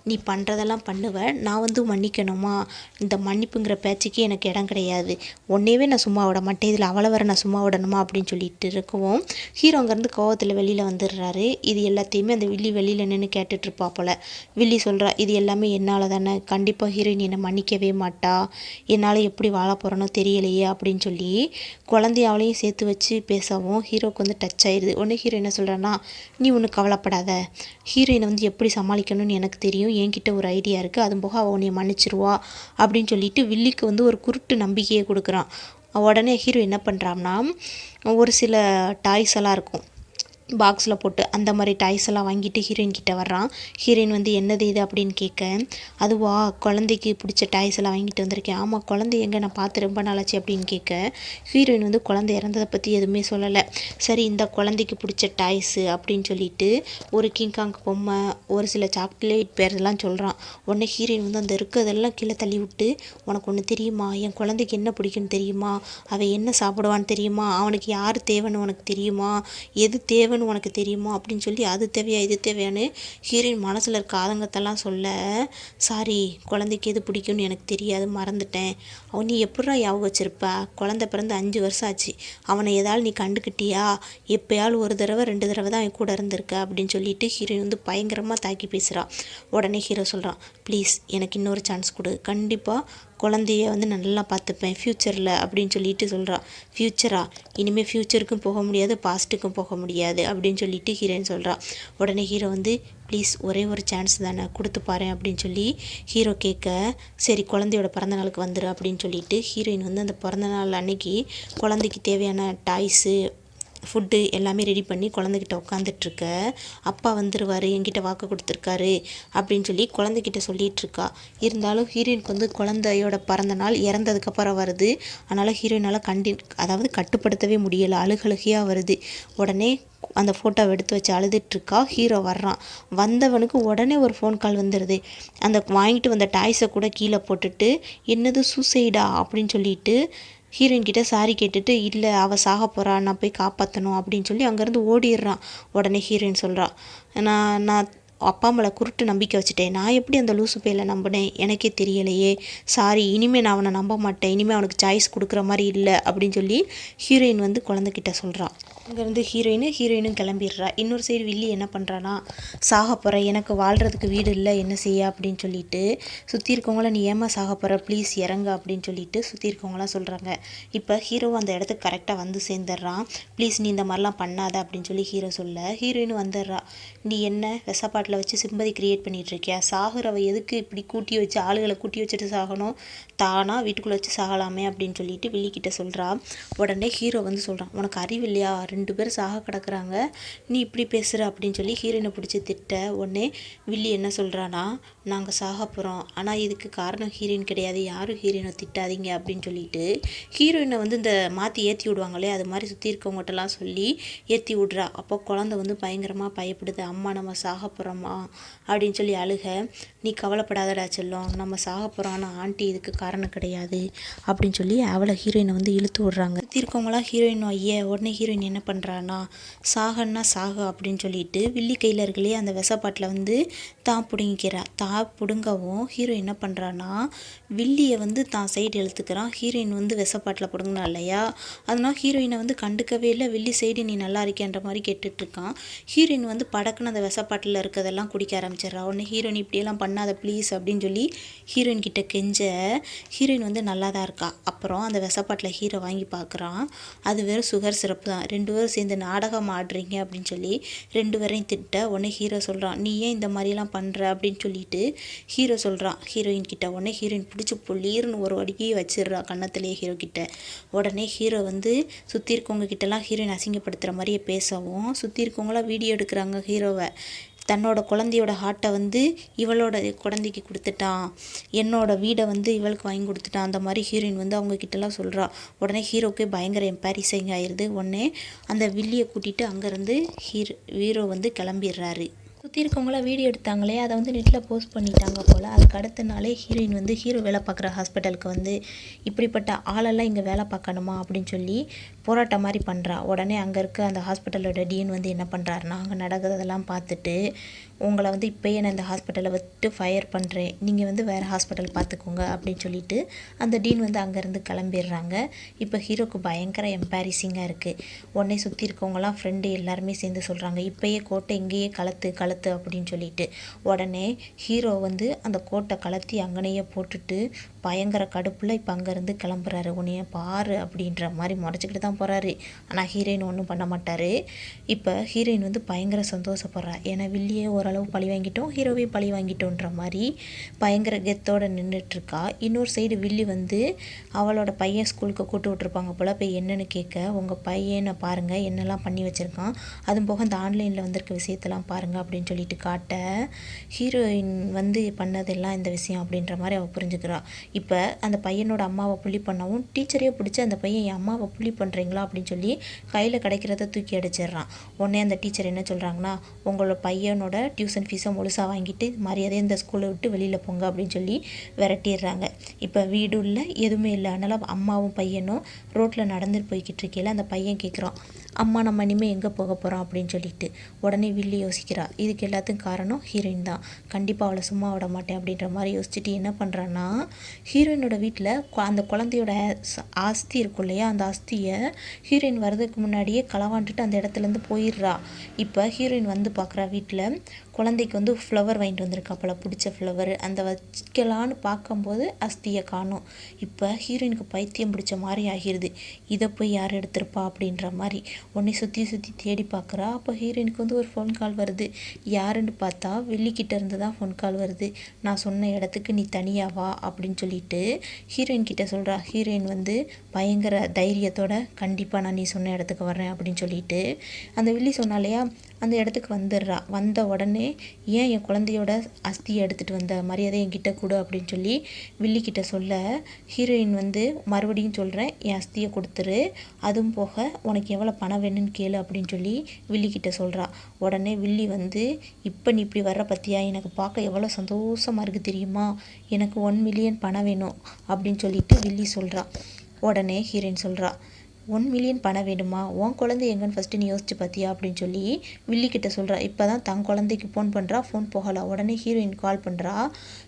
நீ பண்ணுறதெல்லாம் பண்ணுவ, நான் வந்து மன்னிக்கணுமா, இந்த மன்னிப்புங்கிற பேச்சுக்கே எனக்கு இடம் கிடையாது, உன்னையவே நான் சும்மா விட மாட்டேன், இதில் அவளை வர நான் சும்மா விடணுமா அப்படின்னு சொல்லிட்டு இருக்கவும், ஹீரோ அங்கேருந்து கோவத்தில் வெளியில் வந்துடுறாரு. இது எல்லாத்தையுமே அந்த வில்லி வெளியில் நின்று கேட்டுட்ருப்பா போல். வில்லி சொல்கிறா, இது எல்லாமே என்னால் தானே, கண்டிப்பாக ஹீரோயின் என்னை மன்னிக்கவே மாட்டா, என்னால் எப்படி வாழ போகிறேனோ தெரியலையே அப்படின்னு சொல்லி குழந்தைய அவளையும் சேர்த்து வச்சு பேசவும் ஹீரோக்கு வந்து டச் ஆயிடுது. உடனே ஹீரோ என்ன சொல்கிறான்னா, நீ ஒன்றும் கவலைப்படாத, ஹீரோயினை வந்து எப்படி சமாளிக்கணும்னு எனக்கு தெரியும், என்கிட்ட ஒரு ஐடியா இருக்குது, அதுவும் போக அவள் உன்னை மன்னிச்சிருவா அப்படின்னு சொல்லிட்டு வில்லிக்கு வந்து ஒரு குருட்டு நம்பிக்கையை கொடுக்குறான். உடனே ஹீரோ என்ன பண்ணுறான்னா, ஒரு சில டாய்ஸ் எல்லாம் இருக்கும், பாக்ஸில் போட்டு அந்த மாதிரி டாய்ஸ் எல்லாம் வாங்கிட்டு ஹீரோயின் கிட்ட வர்றான். ஹீரோயின் வந்து என்னது இது அப்படின்னு கேட்க, அதுவா குழந்தைக்கு பிடிச்ச டாய்ஸ் எல்லாம் வாங்கிட்டு வந்திருக்கேன். ஆமாம், குழந்தை எங்கே, நான் பார்த்து ரொம்ப நாளாச்சு அப்படின்னு கேட்க, ஹீரோயின் வந்து குழந்தை இறந்ததை பற்றி எதுவுமே சொல்லலை. சரி, இந்த குழந்தைக்கு பிடிச்ச டாய்ஸு அப்படின்னு சொல்லிட்டு ஒரு கிங்காங் பொம்மை, ஒரு சில சாக்லேட் பேர்லாம் சொல்கிறான். உடனே ஹீரோயின் வந்து அந்த இருக்கிறதெல்லாம் கீழே தள்ளி விட்டு, உனக்கு ஒன்று தெரியுமா, என் குழந்தைக்கு என்ன பிடிக்குன்னு தெரியுமா, அவன் என்ன சாப்பிடுவான்னு தெரியுமா, அவனுக்கு யார் தேவைன்னு உனக்கு தெரியுமா, எது தேவைன்னு உனக்கு தெரியுமா அப்படின்னு சொல்லி அது தேவையா இது தேவையான்னு ஹீரோயின் மனசில் இருக்க ஆதங்கத்தெல்லாம் சொல்ல, சாரி, குழந்தைக்கு எது பிடிக்கும்னு எனக்கு தெரியாது, மறந்துட்டேன். அவன் நீ எப்படா ஞாபகம் வச்சிருப்ப, குழந்தை பிறந்து 5 வருஷம் ஆச்சு, அவனை ஏதாவது நீ கண்டுக்கிட்டியா, எப்பயாவது ஒரு தடவை 2 தடவை தான் அவன் கூட இருந்திருக்க அப்படின்னு சொல்லிட்டு ஹீரோயின் வந்து பயங்கரமாக தாக்கி பேசுகிறான். உடனே ஹீரோ சொல்கிறான், ப்ளீஸ் எனக்கு இன்னொரு சான்ஸ் கொடு, கண்டிப்பாக குழந்தைய வந்து நல்லா பார்த்துப்பேன் ஃப்யூச்சரில் அப்படின்னு சொல்லிட்டு சொல்கிறான். ஃப்யூச்சரா, இனிமேல் ஃப்யூச்சருக்கும் போக முடியாது, பாஸ்ட்டுக்கும் போக முடியாது அப்படின்னு சொல்லிட்டு ஹீரோயின் சொல்கிறா. உடனே ஹீரோ வந்து ப்ளீஸ் ஒரே ஒரு சான்ஸ் தானே, கொடுத்து பாரு அப்படின்னு சொல்லி ஹீரோ கேட்க, சரி குழந்தையோட பிறந்தநாளுக்கு வந்துடு அப்படின்னு சொல்லிட்டு ஹீரோயின் வந்து அந்த பிறந்தநாள் அன்னைக்கு குழந்தைக்கு தேவையான டாய்ஸு, ஃபுட்டு எல்லாமே ரெடி பண்ணி குழந்தைகிட்ட உட்காந்துட்ருக்க, அப்பா வந்துடுவார், என்கிட்ட வாக்கு கொடுத்துருக்காரு அப்படின்னு சொல்லி குழந்தைகிட்ட சொல்லிகிட்ருக்கா. இருந்தாலும் ஹீரோயினுக்கு வந்து குழந்தையோட பிறந்த நாள் இறந்ததுக்கப்புறம் வருது. அதனால் ஹீரோயினால் அதாவது கட்டுப்படுத்தவே முடியலை, அழுகழுகையாக வருது. உடனே அந்த ஃபோட்டோவை எடுத்து வச்சு அழுதுட்ருக்கா. ஹீரோ வர்றான். வந்தவனுக்கு உடனே ஒரு ஃபோன் கால் வந்துடுது. அந்த வாங்கிட்டு வந்த டாய்ஸை கூட கீழே போட்டுட்டு, என்னது சூசைடா அப்படின்னு சொல்லிட்டு ஹீரோயின் கிட்ட சாரி கேட்டுட்டு, இல்லை அவள் சாக போகிறா, நான் போய் காப்பாற்றணும் அப்படின்னு சொல்லி அங்கேருந்து ஓடிடுறான். உடனே ஹீரோயின் சொல்கிறா, நான் அப்பா மேலே குருட்டு நம்பிக்கை வச்சுட்டேன், நான் எப்படி அந்த லூசு பேயில நம்பினேன் எனக்கே தெரியலையே, சாரி, இனிமேல் நான் அவனை நம்ப மாட்டேன், இனிமேல் அவனுக்கு சாய்ஸ் கொடுக்குற மாதிரி இல்லை அப்படின்னு சொல்லி ஹீரோயின் வந்து குழந்தைகிட்ட சொல்கிறான். அங்கேருந்து ஹீரோயினும் கிளம்பிடுறா. இன்னொரு சைடு வில்லி என்ன பண்ணுறான்னா, சாக போகிற, எனக்கு வாழ்கிறதுக்கு வீடு இல்லை, என்ன செய்ய அப்படின்னு சொல்லிட்டு சுற்றி இருக்கவங்கள, நீ ஏமா சாக போகிற, ப்ளீஸ் இறங்க அப்படின்னு சொல்லிட்டு சுற்றி இருக்கவங்களாம் சொல்கிறாங்க. இப்போ ஹீரோ அந்த இடத்துக்கு கரெக்டாக வந்து சேர்ந்துடுறான். ப்ளீஸ் நீ இந்த மாதிரிலாம் பண்ணாத அப்படின்னு சொல்லி ஹீரோ சொல்ல, ஹீரோயின் வந்துடுறா. நீ என்ன விசப்பாட்டில் வச்சு சிம்பதி கிரியேட் பண்ணிகிட்ருக்கியா, சாகுறவ எதுக்கு இப்படி கூட்டி வச்சு ஆளுகளை கூட்டி வச்சுட்டு சாகணும், தானாக வீட்டுக்குள்ளே வச்சு சாகலாமே அப்படின்னு சொல்லிட்டு வில்லிக்கிட்ட சொல்கிறா. உடனே ஹீரோ வந்து சொல்கிறான், உனக்கு அறிவு இல்லையா, 2 பேர் சாக கிடக்குறாங்க, நீ இப்படி பேசுகிற அப்படின்னு சொல்லி ஹீரோயினை பிடிச்சி திட்ட. உடனே வில்லி என்ன சொல்கிறான்னா, நாங்கள் சாக போகிறோம், ஆனால் இதுக்கு காரணம் ஹீரோயின் கிடையாது, யாரும் ஹீரோயினை திட்டாதீங்க அப்படின்னு சொல்லிட்டு ஹீரோயினை வந்து இந்த மாற்றி ஏற்றி விடுவாங்களே, அது மாதிரி சுற்றி இருக்கவங்ககிட்டலாம் சொல்லி ஏற்றி விட்றா. அப்போ குழந்தை வந்து பயங்கரமாக பயப்படுது. அம்மா நம்ம சாக போகிறோம்மா அப்படின்னு சொல்லி அழுக. நீ கவலைப்படாதடா செல்லம், நம்ம சாக போகிறோம், ஆனால் ஆண்டி இதுக்கு காரணம் கிடையாது அப்படின்னு சொல்லி அவளை ஹீரோயினை வந்து இழுத்து விட்றாங்க. சுற்றி இருக்கவங்களாம் ஹீரோயின் ஐய. உடனே ஹீரோயின் என்ன பண்ணுறான்னா, சாகன்னா சாக அப்படின்னு சொல்லிட்டு வில்லி கையில் இருக்கலையே அந்த விசப்பாட்டில் வந்து தான் பிடுங்கிக்கிறா. பிடுங்கவும் ஹீரோ என்ன பண்ணுறான்னா, வில்லியை வந்து தான் சைடு இழுத்துக்கிறான். ஹீரோயின் வந்து விசப்பாட்டில் பிடுங்கினா இல்லையா, அதனால் ஹீரோயினை வந்து கண்டுக்கவே இல்லை. வில்லி சைடு நீ நல்லா இருக்கேன்ற மாதிரி கேட்டுட்ருக்கான். ஹீரோயின் வந்து படக்குன்னு அந்த விசப்பாட்டில் இருக்கிறதெல்லாம் குடிக்க ஆரம்பிச்சிடுறா. உடனே ஹீரோயின் இப்படியெல்லாம் பண்ணாத ப்ளீஸ் அப்படின்னு சொல்லி ஹீரோயின் கிட்ட கெஞ்ச, ஹீரோயின் வந்து நல்லா தான் இருக்கா. அப்புறம் அந்த விசப்பாட்டில் ஹீரோ வாங்கி பார்க்குறான். அது வெறும் சுகர் சிரப்பு தான். 2 பேரும் சேர்ந்து நாடகம் ஆடுறீங்க அப்படின்னு சொல்லி 2 பேரையும் திட்ட. உடனே ஹீரோ சொல்கிறான், நீ ஏன் இந்த மாதிரிலாம் பண்ணுற அப்படின்னு சொல்லிட்டு ஹீரோ சொல்கிறான் ஹீரோயின் கிட்ட. உடனே ஹீரோயின் பிடிச்சி பொல்லீர்னு ஒரு அடிக்கையை வச்சிடுறா கன்னத்துலேயே ஹீரோ கிட்ட. உடனே ஹீரோ வந்து சுற்றி இருக்கவங்க கிட்டலாம் ஹீரோயின் அசிங்கப்படுத்துகிற மாதிரியே பேசவும், சுற்றி இருக்கவங்களாம் வீடியோ எடுக்கிறாங்க ஹீரோவை. தன்னோட குழந்தையோட ஹார்ட்டை வந்து இவளோட குழந்தைக்கு கொடுத்துட்டான், என்னோட வீடை வந்து இவளுக்கு வாங்கி கொடுத்துட்டான், அந்த மாதிரி ஹீரோயின் வந்து அவங்க கிட்டலாம் சொல்கிறா. உடனே ஹீரோக்கே பயங்கர எம்பாரிசிங் ஆயிடுது. உடனே அந்த வில்லியை கூட்டிகிட்டு அங்கேருந்து ஹீரோ வந்து கிளம்பிடுறாரு. சுற்றி இருக்கவங்களாம் வீடியோ எடுத்தாங்களே, அதை வந்து நெட்டில் போஸ்ட் பண்ணிட்டாங்க போல். அதுக்கு அடுத்த நாளே ஹீரோயின் வந்து ஹீரோ வேலை பார்க்குற ஹாஸ்பிட்டலுக்கு வந்து, இப்படிப்பட்ட ஆளெல்லாம் இங்கே வேலை பார்க்கணுமா அப்படின்னு சொல்லி போராட்டம் மாதிரி பண்ணுறா. உடனே அங்கே இருக்க அந்த ஹாஸ்பிட்டலோட டீன் வந்து என்ன பண்ணுறாருன்னா, அங்கே நடக்கிறதெல்லாம் பார்த்துட்டு, உங்களை வந்து இப்போயே நான் இந்த ஹாஸ்பிட்டலை விட்டு ஃபயர் பண்ணுறேன், நீங்கள் வந்து வேறு ஹாஸ்பிட்டல் பார்த்துக்கோங்க அப்படின்னு சொல்லிட்டு அந்த டீன் வந்து அங்கேருந்து கிளம்பிடுறாங்க. இப்போ ஹீரோக்கு பயங்கர எம்பாரிசிங்காக இருக்குது. உடனே சுற்றி இருக்கவங்களாம் ஃப்ரெண்டு எல்லாருமே சேர்ந்து சொல்கிறாங்க, இப்போயே கோட்டை இங்கேயே கலத்து அப்படின்னு சொல்லிட்டு. உடனே ஹீரோ வந்து அந்த கோட்டை கலத்தி அங்கனையே போட்டுட்டு பயங்கர கடுப்பில் இப்போ அங்கேருந்து கிளம்புறாரு. உன்னைய பாரு அப்படின்ற மாதிரி முறைச்சிக்கிட்டு தான் போகிறாரு. ஆனால் ஹீரோயின் ஒன்றும் பண்ண மாட்டார். இப்போ ஹீரோயின் வந்து பயங்கர சந்தோஷப்படுறா. ஏன்னா வில்லியே ஓரளவு பழி வாங்கிட்டோம், ஹீரோவே பழி வாங்கிட்டோன்ற மாதிரி பயங்கர கெத்தோடு நின்றுட்டுருக்கா. இன்னொரு சைடு வில்லி வந்து அவளோட பையன் ஸ்கூலுக்கு கூட்டு விட்ருப்பாங்க போல். போய் என்னென்னு கேட்க, உங்கள் பையனை பாருங்கள் என்னெல்லாம் பண்ணி வச்சுருக்கான், அதுவும் போக இந்த ஆன்லைனில் வந்திருக்க விஷயத்தெல்லாம் பாருங்கள் அப்படின்னு சொல்லிட்டு காட்ட, ஹீரோயின் வந்து பண்ணதெல்லாம் இந்த விஷயம் அப்படின்ற மாதிரி அவள் புரிஞ்சுக்கிறா. இப்போ அந்த பையனோட அம்மாவை புள்ளி பண்ணவும் டீச்சரே பிடிச்சி அந்த பையன் என் அம்மாவை புள்ளி பண்ணுறீங்களா அப்படின்னு சொல்லி கையில் கிடைக்கிறத தூக்கி அடிச்சிடுறான். உடனே அந்த டீச்சர் என்ன சொல்கிறாங்கன்னா, உங்களோட பையனோட டியூஷன் ஃபீஸை முழுசாக வாங்கிட்டு மரியாதையை இந்த ஸ்கூலை விட்டு வெளியில் போங்க அப்படின்னு சொல்லி விரட்டிடுறாங்க. இப்போ வீடு இல்லை எதுவுமே இல்லை. அதனால் அம்மாவும் பையனும் ரோட்டில் நடந்துட்டு போய்கிட்டு இருக்கையில் அந்த பையன் கேட்குறான், அம்மா நம்ம இனிமேல் எங்கே போக போகிறோம் அப்படின்னு சொல்லிட்டு. உடனே வில்லி யோசிக்கிறா, இதுக்கு எல்லாத்துக்கும் காரணம் ஹீரோயின் தான், கண்டிப்பாக அவளை சும்மா விட மாட்டேன் அப்படின்ற மாதிரி யோசிச்சுட்டு என்ன பண்ணுறான்னா, ஹீரோயினோட வீட்டில் அந்த குழந்தையோட ஆஸ்தி இருக்கும் இல்லையா, அந்த ஆஸ்தியை ஹீரோயின் வர்றதுக்கு முன்னாடியே களவாண்டுட்டு அந்த இடத்துலேருந்து போயிடுறா. இப்போ ஹீரோயின் வந்து பார்க்குறா, வீட்டில் குழந்தைக்கு வந்து ஃப்ளவர் வாங்கிட்டு வந்திருக்கா போல், பிடிச்ச ஃப்ளவர். அந்த வைக்கலான்னு பார்க்கும்போது அஸ்தியை காணும். இப்போ ஹீரோயினுக்கு பைத்தியம் பிடிச்ச மாதிரி ஆகிடுது. இதை போய் யார் எடுத்திருப்பா அப்படின்ற மாதிரி உடனே சுற்றி சுற்றி தேடி பார்க்குறா. அப்போ ஹீரோயினுக்கு வந்து ஒரு ஃபோன் கால் வருது. யாருன்னு பார்த்தா வெள்ளிக்கிட்ட இருந்து தான் ஃபோன் கால் வருது. நான் சொன்ன இடத்துக்கு நீ தனியாக வா அப்படின்னு சொல்லிட்டு ஹீரோயின் கிட்ட சொல்கிறா. ஹீரோயின் வந்து பயங்கர தைரியத்தோட கண்டிப்பாக நான் நீ சொன்ன இடத்துக்கு வர்றேன் அப்படின்னு சொல்லிட்டு அந்த வில்லி சொன்னாலையா அந்த இடத்துக்கு வந்துடுறா. வந்த உடனே ஏன் என் குழந்தையோட அஸ்தியை எடுத்துகிட்டு வந்த, மரியாதை என்கிட்ட கொடு அப்படின்னு சொல்லி வில்லிக்கிட்ட சொல்ல, ஹீரோயின் வந்து மறுபடியும் சொல்கிறேன் என் அஸ்தியை கொடுத்துரு, அதுவும் போக உனக்கு எவ்வளோ பணம் வேணும்னு கேளு அப்படின்னு சொல்லி வில்லிக்கிட்ட சொல்கிறா. உடனே வில்லி வந்து, இப்போ நீ இப்படி வர்ற பற்றியா, எனக்கு பார்க்க எவ்வளோ சந்தோஷமாக இருக்குது தெரியுமா, எனக்கு 1 மில்லியன் பணம் வேணும் அப்படின்னு சொல்லிட்டு வில்லி சொல்கிறா. உடனே ஹீரோயின் சொல்கிறா, 1 மில்லியன் பணம் வேணுமா, உன் குழந்தை எங்கன்னு ஃபஸ்ட்டு நீ யோசிச்சு பார்த்தியா அப்படின்னு சொல்லி வில்லிக்கிட்ட சொல்கிறா. இப்போ தான் தன் குழந்தைக்கு ஃபோன் பண்ணுறா, ஃபோன் போகலை. உடனே ஹீரோயின் கால் பண்ணுறா.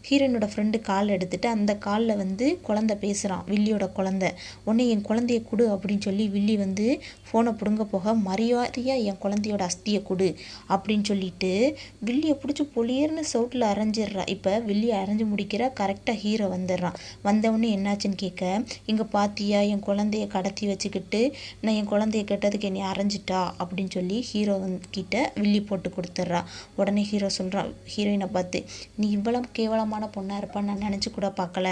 ஹீரோயினோட ஃப்ரெண்டு கால் எடுத்துகிட்டு அந்த காலில் வந்து குழந்தை பேசுகிறான், வில்லியோட குழந்தை. உடனே என் குழந்தைய கொடு அப்படின்னு சொல்லி வில்லி வந்து ஃபோனை பிடுங்க போக, மரியாதையாக என் குழந்தையோட அஸ்தியை கொடு அப்படின்னு சொல்லிட்டு வில்லியை பிடிச்சி பொலியர்னு சவுட்டில் அரைஞ்சிடுறா. இப்போ வில்லியை அரைஞ்சி முடிக்கிற கரெக்டாக ஹீரோ வந்துடுறான். வந்தவொடனே என்னாச்சுன்னு கேட்க, இங்கே பார்த்தியா என் குழந்தைய கடத்தி வச்சுக்கிட்டு நான் என் குழந்தைய கேட்டதுக்கு என்னை அரைஞ்சிட்டா அப்படின்னு சொல்லி ஹீரோ கிட்ட வில்லி போட்டு கொடுத்துட்றா. உடனே ஹீரோ சொல்கிறான் ஹீரோயினை பார்த்து, நீ இவ்வளோ கேவலமான பொண்ணாக இருப்பான்னு நான் நினச்சி கூட பார்க்கல,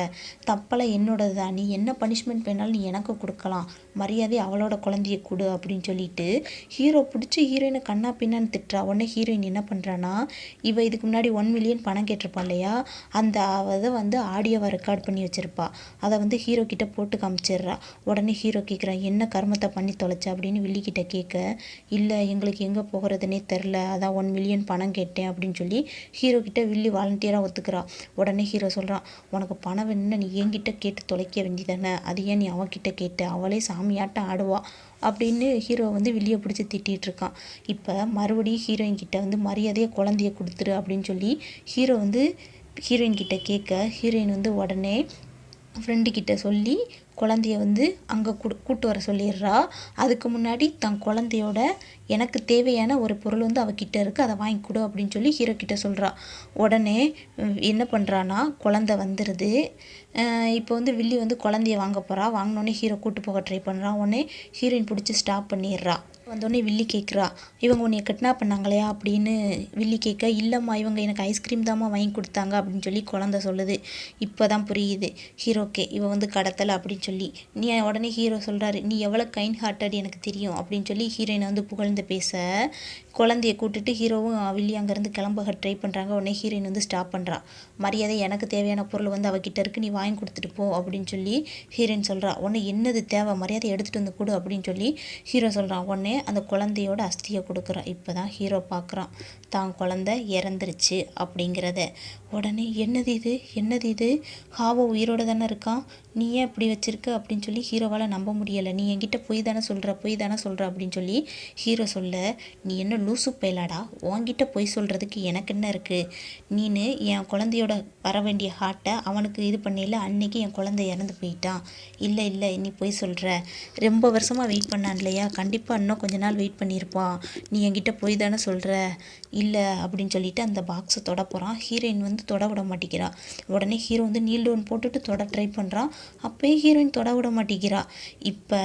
தப்பெல்லாம் என்னோடது தான், நீ என்ன பனிஷ்மெண்ட் வேணாலும் நீ எனக்கு கொடுக்கலாம், மரியாதை அவளோட குழந்தைய கொடு அப்படின்னு சொல்லிட்டு ஹீரோ பிடிச்சி ஹீரோயினை கண்ணா பின்னான்னு திட்டுறா. உடனே ஹீரோயின் என்ன பண்ணுறான்னா, இவ இதுக்கு முன்னாடி 1 மில்லியன் பணம் கேட்டிருப்பா இல்லையா, அந்த அதை வந்து ஆடியோவை ரெக்கார்ட் பண்ணி வச்சுருப்பா. அதை வந்து ஹீரோ கிட்ட போட்டு காமிச்சிடுறா. உடனே ஹீரோ கேட்குறான், என்ன கர்மத்தை பண்ணி தொலைச்சா அப்படின்னு வில்லிக்கிட்ட கேட்க, இல்லை எங்களுக்கு எங்கே போகிறதுனே தெரில, அதான் 1 மில்லியன் பணம் கேட்டேன் அப்படின்னு சொல்லி ஹீரோ கிட்ட வில்லி வாலண்டியராக ஒத்துக்கிறா. உடனே ஹீரோ சொல்கிறான், உனக்கு பணம் வேணும்னா நீ என்கிட்ட கேட்டு தொலைக்க வேண்டியதானே, அது ஏன் நீ அவகிட்ட கேட்ட, அவளே சாமியாட்டம் ஆடுவா அப்படின்னு ஹீரோ வந்து வில்லியை பிடிச்சி திட்டிகிட்டு இருக்கான். இப்போ மறுபடியும் ஹீரோயின் கிட்ட வந்து மரியாதையை குழந்தைய கொடுத்துரு அப்படின்னு சொல்லி ஹீரோ வந்து ஹீரோயின் கிட்ட கேட்க, ஹீரோயின் வந்து உடனே ஃப்ரெண்டுக்கிட்ட சொல்லி குழந்தைய வந்து அங்கே கூட்டு வர சொல்லிடுறா. அதுக்கு முன்னாடி தன் குழந்தையோட எனக்கு தேவையான ஒரு பொருள் வந்து அவகிட்ட இருக்குது, அதை வாங்கி கொடு அப்படின்னு சொல்லி ஹீரோ கிட்ட சொல்கிறா. உடனே என்ன பண்ணுறான்னா குழந்தை வந்துடுது. இப்போ வந்து வில்லி வந்து குழந்தைய வாங்க போகிறா. வாங்கினோடனே ஹீரோ கூட்டு போக ட்ரை பண்ணுறான். உடனே ஹீரோயின் பிடிச்சி ஸ்டாப் பண்ணிடுறா. வந்தோடனே வில்லி கேட்குறா, இவங்க உன்னை கிட்னாப் பண்ணாங்களையா அப்படின்னு வில்லி கேட்க, இல்லைம்மா இவங்க எனக்கு ஐஸ்கிரீம் தாம்மா வாங்கி கொடுத்தாங்க அப்படின்னு சொல்லி குழந்தை சொல்லுது. இப்போ தான் புரியுது ஹீரோக்கே இவ வந்து கடத்தலை அப்படின்னு சொல்லி. உடனே ஹீரோ சொல்கிறாரு, நீ எவ்வளோ கைண்ட் ஹார்ட்டட் எனக்கு தெரியும் அப்படின்னு சொல்லி ஹீரோயினை வந்து புகழ்ந்து பேச, குழந்தைய கூட்டுட்டு ஹீரோவும் வில்லி அங்கேருந்து கிளம்ப ட்ரை பண்ணுறாங்க. உடனே ஹீரோயின் வந்து ஸ்டாப் பண்ணுறா. மரியாதை எனக்கு தேவையான பொருள் வந்து அவகிட்ட இருக்குது, நீ வாங்கி கொடுத்துட்டு போ அப்படின்னு சொல்லி ஹீரோயின் சொல்கிறா. உடனே என்னது தேவை, மரியாதை எடுத்துகிட்டு வந்து கொடு அப்படின்னு சொல்லி ஹீரோ சொல்கிறான். உடனே அந்த குழந்தையோட அஸ்தியை கொடுக்குறான். இப்போ தான் ஹீரோ பார்க்குறான் தான் குழந்தை இறந்துருச்சு அப்படிங்கிறத. உடனே என்னது இது ஹாவோ உயிரோடு தானே இருக்கான், நீ ஏன் இப்படி வச்சுருக்க அப்படின்னு சொல்லி ஹீரோவால் நம்ப முடியலை. நீ என்கிட்ட பொய் தானே சொல்கிற அப்படின்னு சொல்லி ஹீரோ சொல்ல, நீ என்ன லூசு பயலாடா, உன்கிட்ட பொய் சொல்கிறதுக்கு எனக்கு என்ன இருக்குது, நீனு என் குழந்தையோட வர வேண்டிய ஹார்ட்டை அவனுக்கு இது பண்ணல, அன்னைக்கு என் குழந்தை இறந்து போயிட்டான், இல்லை நீ பொய் சொல்கிற, ரொம்ப வருஷமாக வெயிட் பண்ணான் இல்லையா, கண்டிப்பாக இன்னும் கொஞ்சம் கொஞ்ச நாள் வெயிட் பண்ணியிருப்பான், நீ என்கிட்ட போய் தானே சொல்கிற, இல்லை அப்படின்னு சொல்லிட்டு அந்த பாக்ஸை தொட போகிறான். ஹீரோயின் வந்து தொட விட மாட்டேங்கிறா. உடனே ஹீரோ வந்து நீல் டவுன் போட்டுட்டு தொட ட்ரை பண்ணுறான். அப்போயும் ஹீரோயின் தொட விட மாட்டேங்கிறா. இப்போ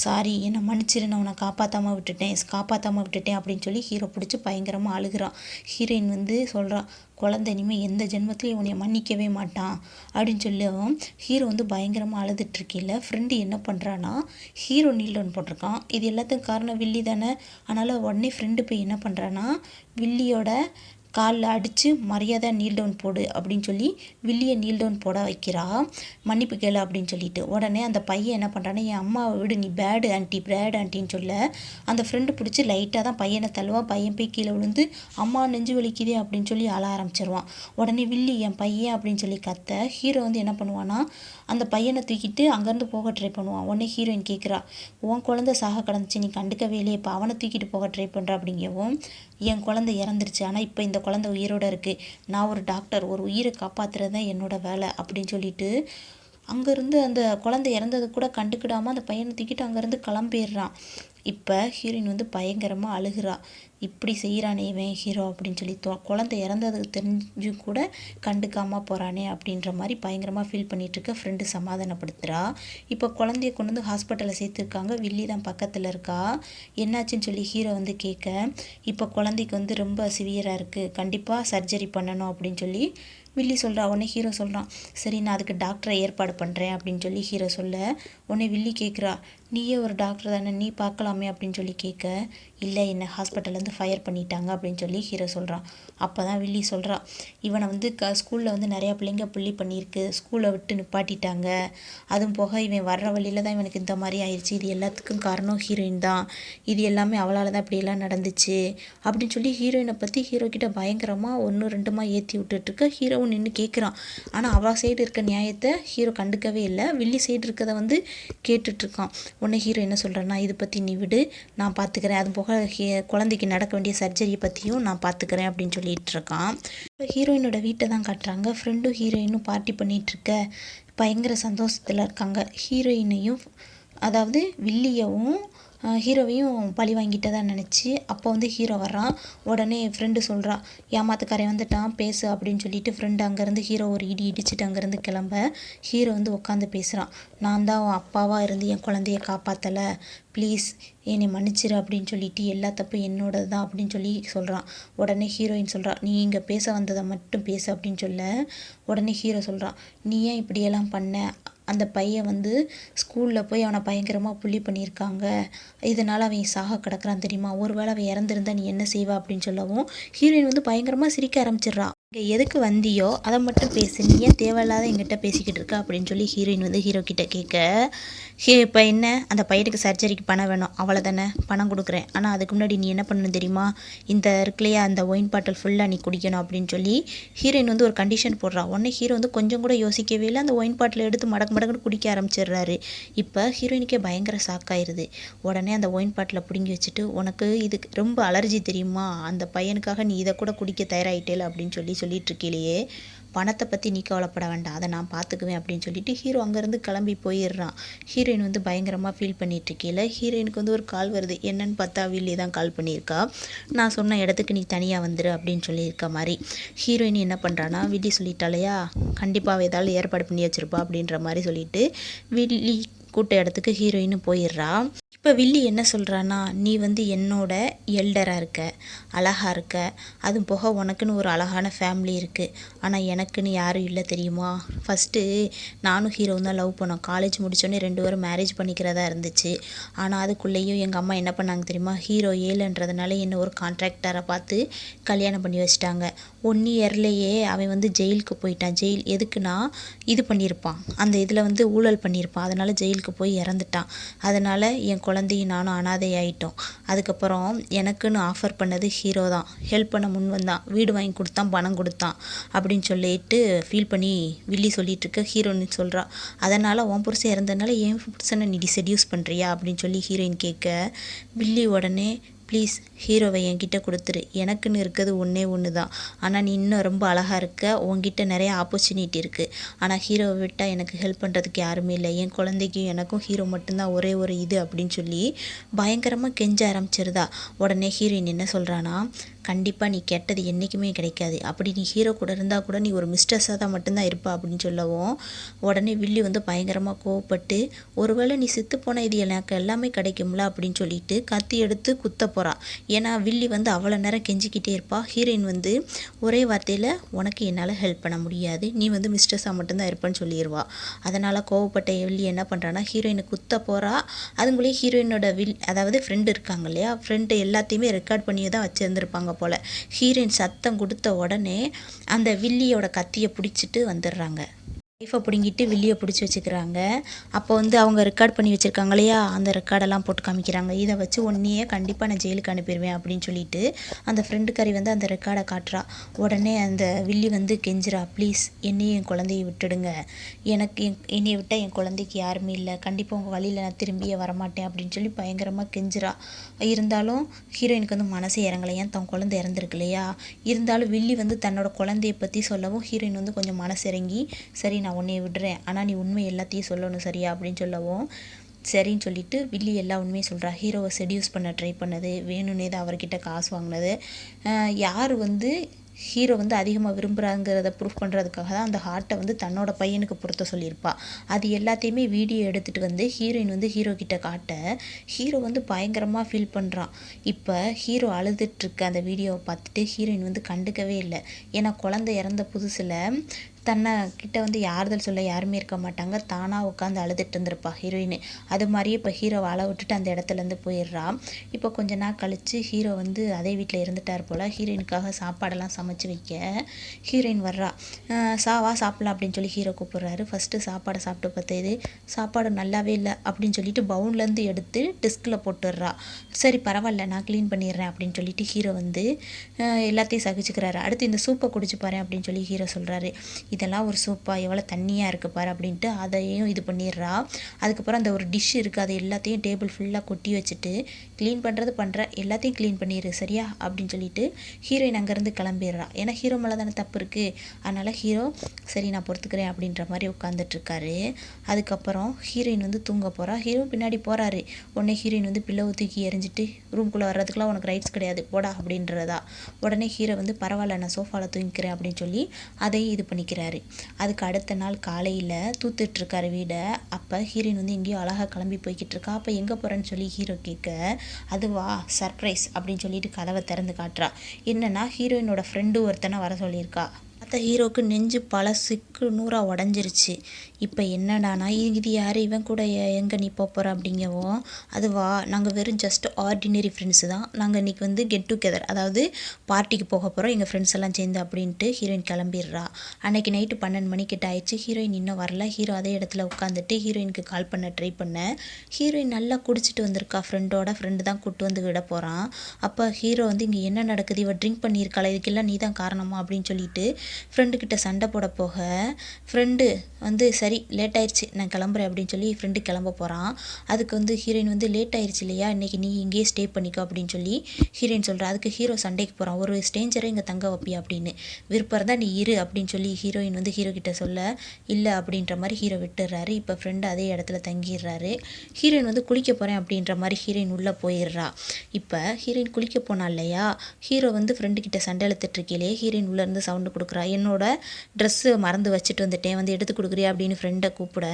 சாரி, என்னை மன்னிச்சிரு, நான் உன்னை காப்பாற்றாமல் விட்டுட்டேன் அப்படின்னு சொல்லி ஹீரோ பிடிச்சி பயங்கரமாக அழுகிறான். ஹீரோயின் வந்து சொல்கிறா, குழந்தை இனிமேல் எந்த ஜென்மத்திலையும் உன்னை மன்னிக்கவே மாட்டான் அப்படின்னு சொல்லவும் ஹீரோ வந்து பயங்கரமாக அழுதுட்ருக்கையில் ஃப்ரெண்டு என்ன பண்ணுறான்னா, ஹீரோ நீல் டவுன் போட்டிருக்கான். இது எல்லாத்துக்கும் காரணம் வில்லி தானே. அதனால் உடனே ஃப்ரெண்டு போய் என்ன பண்ணுறான்னா, வில்லியோட காலில் அடித்து மரியாதை நீல் டவுன் போடு அப்படின்னு சொல்லி வில்லியை நீல் டவுன் போட வைக்கிறா, மன்னிப்பு கேளு அப்படின்னு சொல்லிட்டு. உடனே அந்த பையன் என்ன பண்ணுறான்னா, என் அம்மாவை விடு, நீ பேடு ஆண்டின்னு சொல்ல அந்த ஃப்ரெண்டு பிடிச்சி லைட்டாக தான் பையனை தள்ளுவான். பையன் போய் கீழே விழுந்து அம்மா நெஞ்சு வலிக்குதே அப்படின்னு சொல்லி அழ ஆரம்பிச்சிருவான். உடனே வில்லி என் பையன் அப்படின்னு சொல்லி கத்த ஹீரோ வந்து என்ன பண்ணுவான்னா, அந்த பையனை தூக்கிட்டு அங்கேருந்து போக ட்ரை பண்ணுவான். உடனே ஹீரோயின் கேட்குறா, உன் குழந்தை சாக கிடந்துச்சு, நீ கண்டுக்கவே இல்லையே, இப்போ அவனை தூக்கிட்டு போக ட்ரை பண்ணுற அப்படிங்கவும், என் குழந்தை இறந்துருச்சு, ஆனால் இப்போ இந்த குழந்தை உயிரோடு இருக்குது, நான் ஒரு டாக்டர், ஒரு உயிரை காப்பாற்றுறது தான் என்னோட வேலை அப்படின்னு சொல்லிட்டு அங்கேருந்து அந்த குழந்தை இறந்தது கூட கண்டுக்கிடாமல் அந்த பையனை தூக்கிட்டு அங்கேருந்து கிளம்பிடுறான். இப்போ ஹீரோயின் வந்து பயங்கரமாக அழுகிறா, இப்படி செய்கிறானே இவன் ஹீரோ அப்படின்னு சொல்லி. குழந்தை இறந்ததுக்கு தெரிஞ்சு கூட கண்டுக்காமல் போகிறானே அப்படின்ற மாதிரி பயங்கரமாக ஃபீல் பண்ணிகிட்ருக்க ஃப்ரெண்டு சமாதானப்படுத்துகிறா. இப்போ குழந்தைய கொண்டு வந்து ஹாஸ்பிட்டலில் சேர்த்துருக்காங்க. வில்லி தான் பக்கத்தில் இருக்கா. என்னாச்சுன்னு சொல்லி ஹீரோ வந்து கேட்க, இப்போ குழந்தைக்கு வந்து ரொம்ப சிவியராக இருக்குது, கண்டிப்பாக சர்ஜரி பண்ணணும் அப்படின்னு சொல்லி வில்லி சொல்கிறா. உடனே ஹீரோ சொல்கிறான், சரி நான் அதுக்கு டாக்டரை ஏற்பாடு பண்ணுறேன் அப்படின்னு சொல்லி ஹீரோ சொல்ல, உடனே வில்லி கேட்குறா, நீயே ஒரு டாக்டர் தானே, நீ பார்க்கலாமே அப்படின்னு சொல்லி கேட்க, இல்லை என்னை ஹாஸ்பிட்டல்லேருந்து ஃபயர் பண்ணிட்டாங்க அப்படின்னு சொல்லி ஹீரோ சொல்கிறான். அப்போ தான் வில்லி சொல்கிறா, இவனை வந்து ஸ்கூலில் வந்து நிறையா பிள்ளைங்க புள்ளி பண்ணியிருக்கு, ஸ்கூலை விட்டு நிப்பாட்டிட்டாங்க, அதுவும் போக இவன் வர்ற வழியில் தான் இவனுக்கு இந்த மாதிரி ஆயிடுச்சு, இது எல்லாத்துக்கும் காரணம் ஹீரோயின் தான், இது எல்லாமே அவளால் தான் இப்படியெல்லாம் நடந்துச்சு அப்படின்னு சொல்லி ஹீரோயினை பற்றி ஹீரோ கிட்ட பயங்கரமாக 1-2 ஏற்றி விட்டுட்டுருக்க. ஹீரோவும் நின்று கேட்குறான். ஆனால் அவள் சைடு இருக்க நியாயத்தை ஹீரோ கண்டுக்கவே இல்லை, வில்லி சைடு இருக்கதை வந்து கேட்டுட்ருக்கான். உடனே ஹீரோ என்ன சொல்கிறேன்னா, இதை பற்றி நீ விடு, நான் பார்த்துக்கிறேன், அது போக குழந்தைக்கு நடக்க வேண்டிய சர்ஜரி பற்றியும் நான் பார்த்துக்கிறேன் அப்படின்னு சொல்லிட்டு இருக்கான். இப்போ ஹீரோயினோட வீட்டை தான் காட்டுறாங்க. ஃப்ரெண்டும் ஹீரோயினும் பார்ட்டி பண்ணிகிட்ருக்க பயங்கர சந்தோஷத்தில் இருக்காங்க. ஹீரோயினையும் அதாவது வில்லியவும் ஹீரோவையும் பழி வாங்கிட்டதா நினச்சி அப்போ வந்து ஹீரோ வர்றான். உடனே ஃப்ரெண்டு சொல்கிறா, ஏமாத்துக்காரன் வந்துட்டான் பேசு அப்படின்னு சொல்லிட்டு ஃப்ரெண்டு அங்கேருந்து ஹீரோ ஒரு இடிச்சிட்டு அங்கேருந்து கிளம்ப ஹீரோ வந்து உட்காந்து பேசுகிறான். நான் தான் உன் அப்பாவாக இருந்து என் குழந்தைய காப்பாற்றலை, ப்ளீஸ் என்னை மன்னிச்சிரு அப்படின்னு சொல்லிட்டு எல்லா தப்பும் என்னோடது தான் அப்படின்னு சொல்லி சொல்கிறான். உடனே ஹீரோயின் சொல்கிறா, நீ இங்கே பேச வந்ததை மட்டும் பேசு அப்படின்னு சொல்ல, உடனே ஹீரோ சொல்கிறான், நீ ஏன் இப்படியெல்லாம் பண்ண, அந்த பையன் வந்து ஸ்கூலில் போய் அவனை பயங்கரமாக புள்ளி பண்ணியிருக்காங்க, இதனால் அவன் சாக கிடக்குறான் தெரியுமா, ஒரு வேளை அவன் இறந்துருந்தா நீ என்ன செய்வா அப்படின்னு சொல்லவும் ஹீரோயின் வந்து பயங்கரமாக சிரிக்க ஆரம்பிச்சிடுறா. இங்கே எதுக்கு வந்தியோ அதை மட்டும் பேசு, நீ ஏன் தேவையில்லாத எங்கிட்ட பேசிக்கிட்டு இருக்க அப்படின்னு சொல்லி ஹீரோயின் வந்து ஹீரோ கிட்ட கேட்க, இப்போ என்ன, அந்த பையனுக்கு சர்ஜரிக்கு பணம் வேணும், அவ்வளோ தானே, பணம் கொடுக்குறேன், ஆனால் அதுக்கு முன்னாடி நீ என்ன பண்ணணும் தெரியுமா, இந்த இருக்குலையா அந்த ஒயின் பாட்டில் ஃபுல்லாக நீ குடிக்கணும் அப்படின்னு சொல்லி ஹீரோயின் வந்து ஒரு கண்டிஷன் போடுறா. உடனே ஹீரோ வந்து கொஞ்சம் கூட யோசிக்கவே இல்லை, அந்த ஒயின் பாட்டில் எடுத்து மடக்குன்னு குடிக்க ஆரம்பிச்சிடுறாரு. இப்போ ஹீரோயினுக்கே பயங்கர ஷாக்காயிருது. உடனே அந்த ஒயின் பாட்டில் பிடுங்கி வச்சுட்டு, உனக்கு இதுக்கு ரொம்ப அலர்ஜி தெரியுமா, அந்த பையனுக்காக நீ இதை கூட குடிக்க தயாராகிட்டேல அப்படின்னு சொல்லிட்டு இருக்கையிலேயே, பணத்தை பற்றி நீ கவலைப்பட வேண்டாம், அதை நான் பார்த்துக்குவேன் அப்படின்னு சொல்லிட்டு ஹீரோ அங்கேருந்து கிளம்பி போயிடுறான். ஹீரோயின் வந்து பயங்கரமாக ஃபீல் பண்ணிட்டு இருக்கையில் ஹீரோயினுக்கு வந்து ஒரு கால் வருது. என்னன்னு பார்த்தா வில்லி தான் கால் பண்ணியிருக்கா. நான் சொன்ன இடத்துக்கு நீ தனியாக வந்துரு அப்படின்னு சொல்லியிருக்க மாதிரி. ஹீரோயின் என்ன பண்ணுறான்னா, வில்லி சொல்லிட்டாலையா, கண்டிப்பாக ஏதாவது ஏற்பாடு பண்ணி வச்சுருப்பா அப்படின்ற மாதிரி சொல்லிட்டு வில்லி கூட்ட இடத்துக்கு ஹீரோயினும் போயிடுறா. இப்போ வில்லி என்ன சொல்கிறான்னா, நீ வந்து என்னோட எல்டராக இருக்க, அழகாக இருக்க, அதுவும் போக உனக்குன்னு ஒரு அழகான ஃபேமிலி இருக்குது, ஆனால் எனக்குன்னு யாரும் இல்லை தெரியுமா, ஃபஸ்ட்டு நானும் ஹீரோவும் தான் லவ் பண்ணோம், காலேஜ் முடித்தோடனே 2 பேரும் மேரேஜ் பண்ணிக்கிறதா இருந்துச்சு, ஆனால் அதுக்குள்ளேயும் எங்கள் அம்மா என்ன பண்ணாங்க தெரியுமா, ஹீரோ ஏழைன்றதுனால என்னை ஒரு கான்ட்ராக்டரை பார்த்து கல்யாணம் பண்ணி வச்சிட்டாங்க. 1 இயர்லேயே அவன் வந்து ஜெயிலுக்கு போயிட்டான். ஜெயில் எதுக்குன்னா, இது பண்ணியிருப்பான், அந்த இதில் வந்து ஊழல் பண்ணியிருப்பான், அதனால் ஜெயிலுக்கு போய் இறந்துட்டான். அதனால் என் குழந்தையும் நானும் அனாதை ஆகிட்டோம். அதுக்கப்புறம் எனக்குன்னு ஆஃபர் பண்ணது ஹீரோ தான், ஹெல்ப் பண்ண முன் வந்தான், வீடு வாங்கி கொடுத்தான், பணம் கொடுத்தான் அப்படின்னு சொல்லிட்டு ஃபீல் பண்ணி வில்லி சொல்லிட்டு இருக்க. ஹீரோன்னு சொல்கிறா, அதனால் உன் புருஷன் இறந்ததுனால என் புருஷனை நீ செடியூஸ் பண்ணுறியா அப்படின்னு சொல்லி ஹீரோயின் கேட்க, வில்லி உடனே ப்ளீஸ் ஹீரோவை என்கிட்ட கொடுத்துரு, எனக்குன்னு இருக்கிறது ஒன்றே ஒன்று தான். ஆனால் நீ இன்னும் ரொம்ப அழகாக இருக்க, உன்கிட்ட நிறைய ஆப்பர்ச்சுனிட்டி இருக்குது. ஆனால் ஹீரோவை விட்டால் எனக்கு ஹெல்ப் பண்ணுறதுக்கு யாருமே இல்லை, என் குழந்தைக்கும் எனக்கும் ஹீரோ மட்டும்தான் ஒரே ஒரு இது அப்படின்னு சொல்லி பயங்கரமாக கெஞ்ச ஆரம்பிச்சிருதா. உடனே ஹீரோயின் என்ன சொல்கிறான்னா, கண்டிப்பாக நீ கேட்டது என்றைக்குமே கிடைக்காது, அப்படி நீ ஹீரோ கூட இருந்தால் கூட நீ ஒரு மிஸ்டர்ஸாக தான் மட்டும்தான் இருப்பா அப்படின்னு சொல்லவும் உடனே வில்லி வந்து பயங்கரமாக கோவப்பட்டு, ஒருவேளை நீ செத்து போன இது எனக்கு எல்லாமே கிடைக்கும்ல அப்படின்னு சொல்லிட்டு கத்தி எடுத்து குத்த போகிறா. ஏன்னா வில்லி வந்து அவ்வளோ நேரம் கெஞ்சிக்கிட்டே இருப்பா. ஹீரோயின் வந்து ஒரே வார்த்தையில் உனக்கு என்னால் ஹெல்ப் பண்ண முடியாது, நீ வந்து மிஸ்டர்ஸாக மட்டும்தான் இருப்பேன்னு சொல்லிடுவா. அதனால் கோவப்பட்ட வில்லி என்ன பண்ணுறான்னா ஹீரோயினை குத்த போகிறா. அதுக்குள்ளேயே ஹீரோயினோட அதாவது ஃப்ரெண்டு இருக்காங்க இல்லையா, ஃப்ரெண்டு எல்லாத்தையுமே ரெக்கார்ட் பண்ணி தான் வச்சுருந்துருப்பாங்க போல். ஹீரோயின் சத்தம் கொடுத்த உடனே அந்த வில்லியோட கத்தியை பிடிச்சிட்டு வந்துடுறாங்க. லைஃபை பிடுங்கிட்டு வில்லியை பிடிச்சி வச்சுக்கிறாங்க. அப்போ வந்து அவங்க ரெக்கார்ட் பண்ணி வச்சுருக்காங்க இல்லையா, அந்த ரெக்கார்டெல்லாம் போட்டு காமிக்கிறாங்க. இதை வச்சு ஒன்றையே கண்டிப்பாக நான் ஜெயிலுக்கு அனுப்பிடுவேன் அப்படின்னு சொல்லிட்டு அந்த ஃப்ரெண்டுக்காரி வந்து அந்த ரெக்கார்டை காட்டுறா. உடனே அந்த வில்லி வந்து கெஞ்சிரா, ப்ளீஸ் என்னையும் என் குழந்தையை விட்டுடுங்க, எனக்கு என்னையை விட்டால் என் குழந்தைக்கு யாருமே இல்லை, கண்டிப்பாக உங்கள் வழியில் நான் திரும்பியே வரமாட்டேன் அப்படின்னு சொல்லி பயங்கரமாக கெஞ்சிரா. இருந்தாலும் ஹீரோயினுக்கு வந்து மனசே இறங்கலை, ஏன் தன் குழந்தை இறந்துருக்கு இல்லையா. இருந்தாலும் வில்லி வந்து தன்னோட குழந்தையை பற்றி சொல்லவும் ஹீரோயின் வந்து கொஞ்சம் மனசு இறங்கி, சரி நான் உன்னைய விடுறேன், ஆனால் நீ உண்மை எல்லாத்தையும் சொல்லணும் சரியா அப்படின்னு சொல்லவும் சரின்னு சொல்லிட்டு வில்லி எல்லா உண்மையும் சொல்கிறா. ஹீரோவை செடியூஸ் பண்ண ட்ரை பண்ணது, வேணும்னே தான் அவர்கிட்ட காசு வாங்கினது, யார் வந்து ஹீரோ வந்து அதிகமாக விரும்புகிறாங்கிறத ப்ரூஃப் பண்ணுறதுக்காக தான் அந்த ஹார்ட்டை வந்து தன்னோட பையனுக்கு பொறுத்த சொல்லியிருப்பா. அது எல்லாத்தையுமே வீடியோ எடுத்துகிட்டு வந்து ஹீரோயின் வந்து ஹீரோ கிட்ட காட்ட ஹீரோ வந்து பயங்கரமாக ஃபீல் பண்ணுறான். இப்போ ஹீரோ அழுதுட்டுருக்க அந்த வீடியோவை பார்த்துட்டு ஹீரோயின் வந்து கண்டுக்கவே இல்லை. ஏன்னா குழந்தை இறந்த புதுசில் தன்னை கிட்ட வந்து யாறுதல் சொல்ல யாருமே இருக்க மாட்டாங்க, தானாக உட்காந்து அழுதுட்டு இருந்திருப்பா ஹீரோயின். அது மாதிரியே இப்போ ஹீரோவை அழ விட்டுட்டு அந்த இடத்துலேருந்து போயிடுறா. இப்போ கொஞ்ச நாள் கழித்து ஹீரோ வந்து அதே வீட்டில் இருந்துட்டார் போல். ஹீரோயினுக்காக சாப்பாடெல்லாம் சமைச்சு வைக்க ஹீரோயின் வர்றா. வா சாப்பிட்லாம் அப்படின்னு சொல்லி ஹீரோ கூப்பிட்றாரு. ஃபஸ்ட்டு சாப்பாடை சாப்பிட்டு பார்த்தது சாப்பாடு நல்லாவே இல்லை அப்படின்னு சொல்லிட்டு பவுன்லேருந்து எடுத்து டெஸ்கில் போட்டுடுறா. சரி பரவாயில்ல நான் க்ளீன் பண்ணிடுறேன் அப்படின்னு சொல்லிட்டு ஹீரோ வந்து எல்லாத்தையும் சகிச்சுக்கிறாரு. அடுத்து இந்த சூப்பை குடிச்சு பாரு அப்படின்னு சொல்லி ஹீரோ சொல்கிறாரு. இதெல்லாம் ஒரு சூப்பா, எவ்வளோ தண்ணியாக இருக்குது பாரு அப்படின்ட்டு அதையும் இது பண்ணிடுறா. அதுக்கப்புறம் அந்த ஒரு டிஷ் இருக்குது, அதை எல்லாத்தையும் டேபிள் ஃபுல்லாக கொட்டி வச்சுட்டு க்ளீன் பண்ணுறது பண்ணுற எல்லாத்தையும் க்ளீன் பண்ணிடு சரியா அப்படின்னு சொல்லிட்டு ஹீரோயின் அங்கேருந்து கிளம்பிடுறா. ஏன்னா ஹீரோ மேலே தானே தப்பு இருக்குது, அதனால் ஹீரோ சரி நான் பொறுத்துக்கிறேன் அப்படின்ற மாதிரி உட்காந்துட்ருக்காரு. அதுக்கப்புறம் ஹீரோயின் வந்து தூங்க போகிறா. ஹீரோ பின்னாடி போகிறாரு. உடனே ஹீரோயின் வந்து பில்லவை தூக்கி எறிஞ்சிட்டு ரூம்குள்ளே வர்றதுக்குலாம் உனக்கு ரைட்ஸ் கிடையாது போடா அப்படின்றதா. உடனே ஹீரோ வந்து பரவாயில்ல நான் சோஃபாவில் தூங்கிக்கிறேன் அப்படின்னு சொல்லி அதையும் இது பண்ணிக்கிறாரு. அதுக்கு அடுத்த நாள் காலையில் தூத்துட்ருக்காரு வீடை. அப்போ ஹீரோயின் வந்து எங்கேயோ அழகாக கிளம்பி போய்கிட்டு இருக்கா. அப்போ எங்கே போகிறேன்னு சொல்லி ஹீரோ கேட்க, அதுவா சர்ப்ரைஸ் அப்படின்னு சொல்லிட்டு கதவை திறந்து காட்டுறா. என்னன்னா ஹீரோயினோட ஃப்ரெண்டு ஒருத்தனை வர சொல்லியிருக்கா. மற்ற ஹீரோவுக்கு நெஞ்சு பல சிக்கு நூறாக உடஞ்சிருச்சு. இப்போ என்னடானா இது யார், இவன் கூட எங்கே நீ போகிற அப்படிங்கவும், அதுவா நாங்கள் வெறும் ஜஸ்ட் ஆர்டினரி ஃப்ரெண்ட்ஸு தான், நாங்கள் இன்றைக்கி வந்து கெட் டுகெதர் அதாவது பார்ட்டிக்கு போக போகிறோம் எங்கள் ஃப்ரெண்ட்ஸ் எல்லாம் சேர்ந்து அப்படின்ட்டு ஹீரோயின் கிளம்பிடுறா. அன்றைக்கி நைட்டு 12 மணிக்கிட்ட ஆயிடுச்சு. ஹீரோயின் இன்னும் வரல. ஹீரோ அதே இடத்துல உட்காந்துட்டு ஹீரோயினுக்கு கால் பண்ண ட்ரை பண்ண ஹீரோயின் நல்லா குடிச்சிட்டு வந்திருக்கா. ஃப்ரெண்டு தான் கூப்பிட்டு வந்து விட போகிறான். அப்போ ஹீரோ வந்து இங்கே என்ன நடக்குது, இவ ட்ரிங்க் பண்ணியிருக்காளா, இதுக்கெல்லாம் நீ தான் காரணமா அப்படின்னு சொல்லிட்டு ஃப்ரெண்டுக்கிட்ட சண்டை போட போக ஃப்ரெண்டு வந்து சரி லேட் ஆயிடுச்சு நான் கிளம்புறேன் அப்படின்னு சொல்லி ஃப்ரெண்டு கிளம்ப போகிறான். அதுக்கு வந்து ஹீரோயின் வந்து லேட் ஆயிடுச்சு இல்லையா, இன்றைக்கி நீ இங்கேயே ஸ்டே பண்ணிக்கோ அப்படின்னு சொல்லி ஹீரோயின் சொல்கிறா. அதுக்கு ஹீரோ சண்டைக்கு போகிறான், ஒரு ஸ்டேஞ்சரை இங்கே தங்க வைப்பியா அப்படின்னு. விருப்பம் தான் நீ இரு அப்படின்னு சொல்லி ஹீரோயின் வந்து ஹீரோ கிட்ட சொல்ல இல்லை அப்படின்ற மாதிரி ஹீரோ விட்டுடுறாரு. இப்போ ஃப்ரெண்டு அதே இடத்துல தங்கிடுறாரு. ஹீரோயின் வந்து குளிக்க போகிறேன் அப்படின்ற மாதிரி ஹீரோயின் உள்ளே போயிடுறா. இப்போ ஹீரோயின் குளிக்க போனா இல்லையா, ஹீரோ வந்து ஃப்ரெண்டுக்கிட்ட சண்டை இழுத்துட்ருக்கையிலே ஹீரோயின் உள்ளேருந்து சவுண்டு கொடுக்குறா. என்னோட ட்ரெஸ்ஸு மறந்து வச்சுட்டு வந்துட்டேன், வந்து எடுத்து கொடுக்குறியா அப்படின்னு ஃப்ரெண்டை கூப்பிட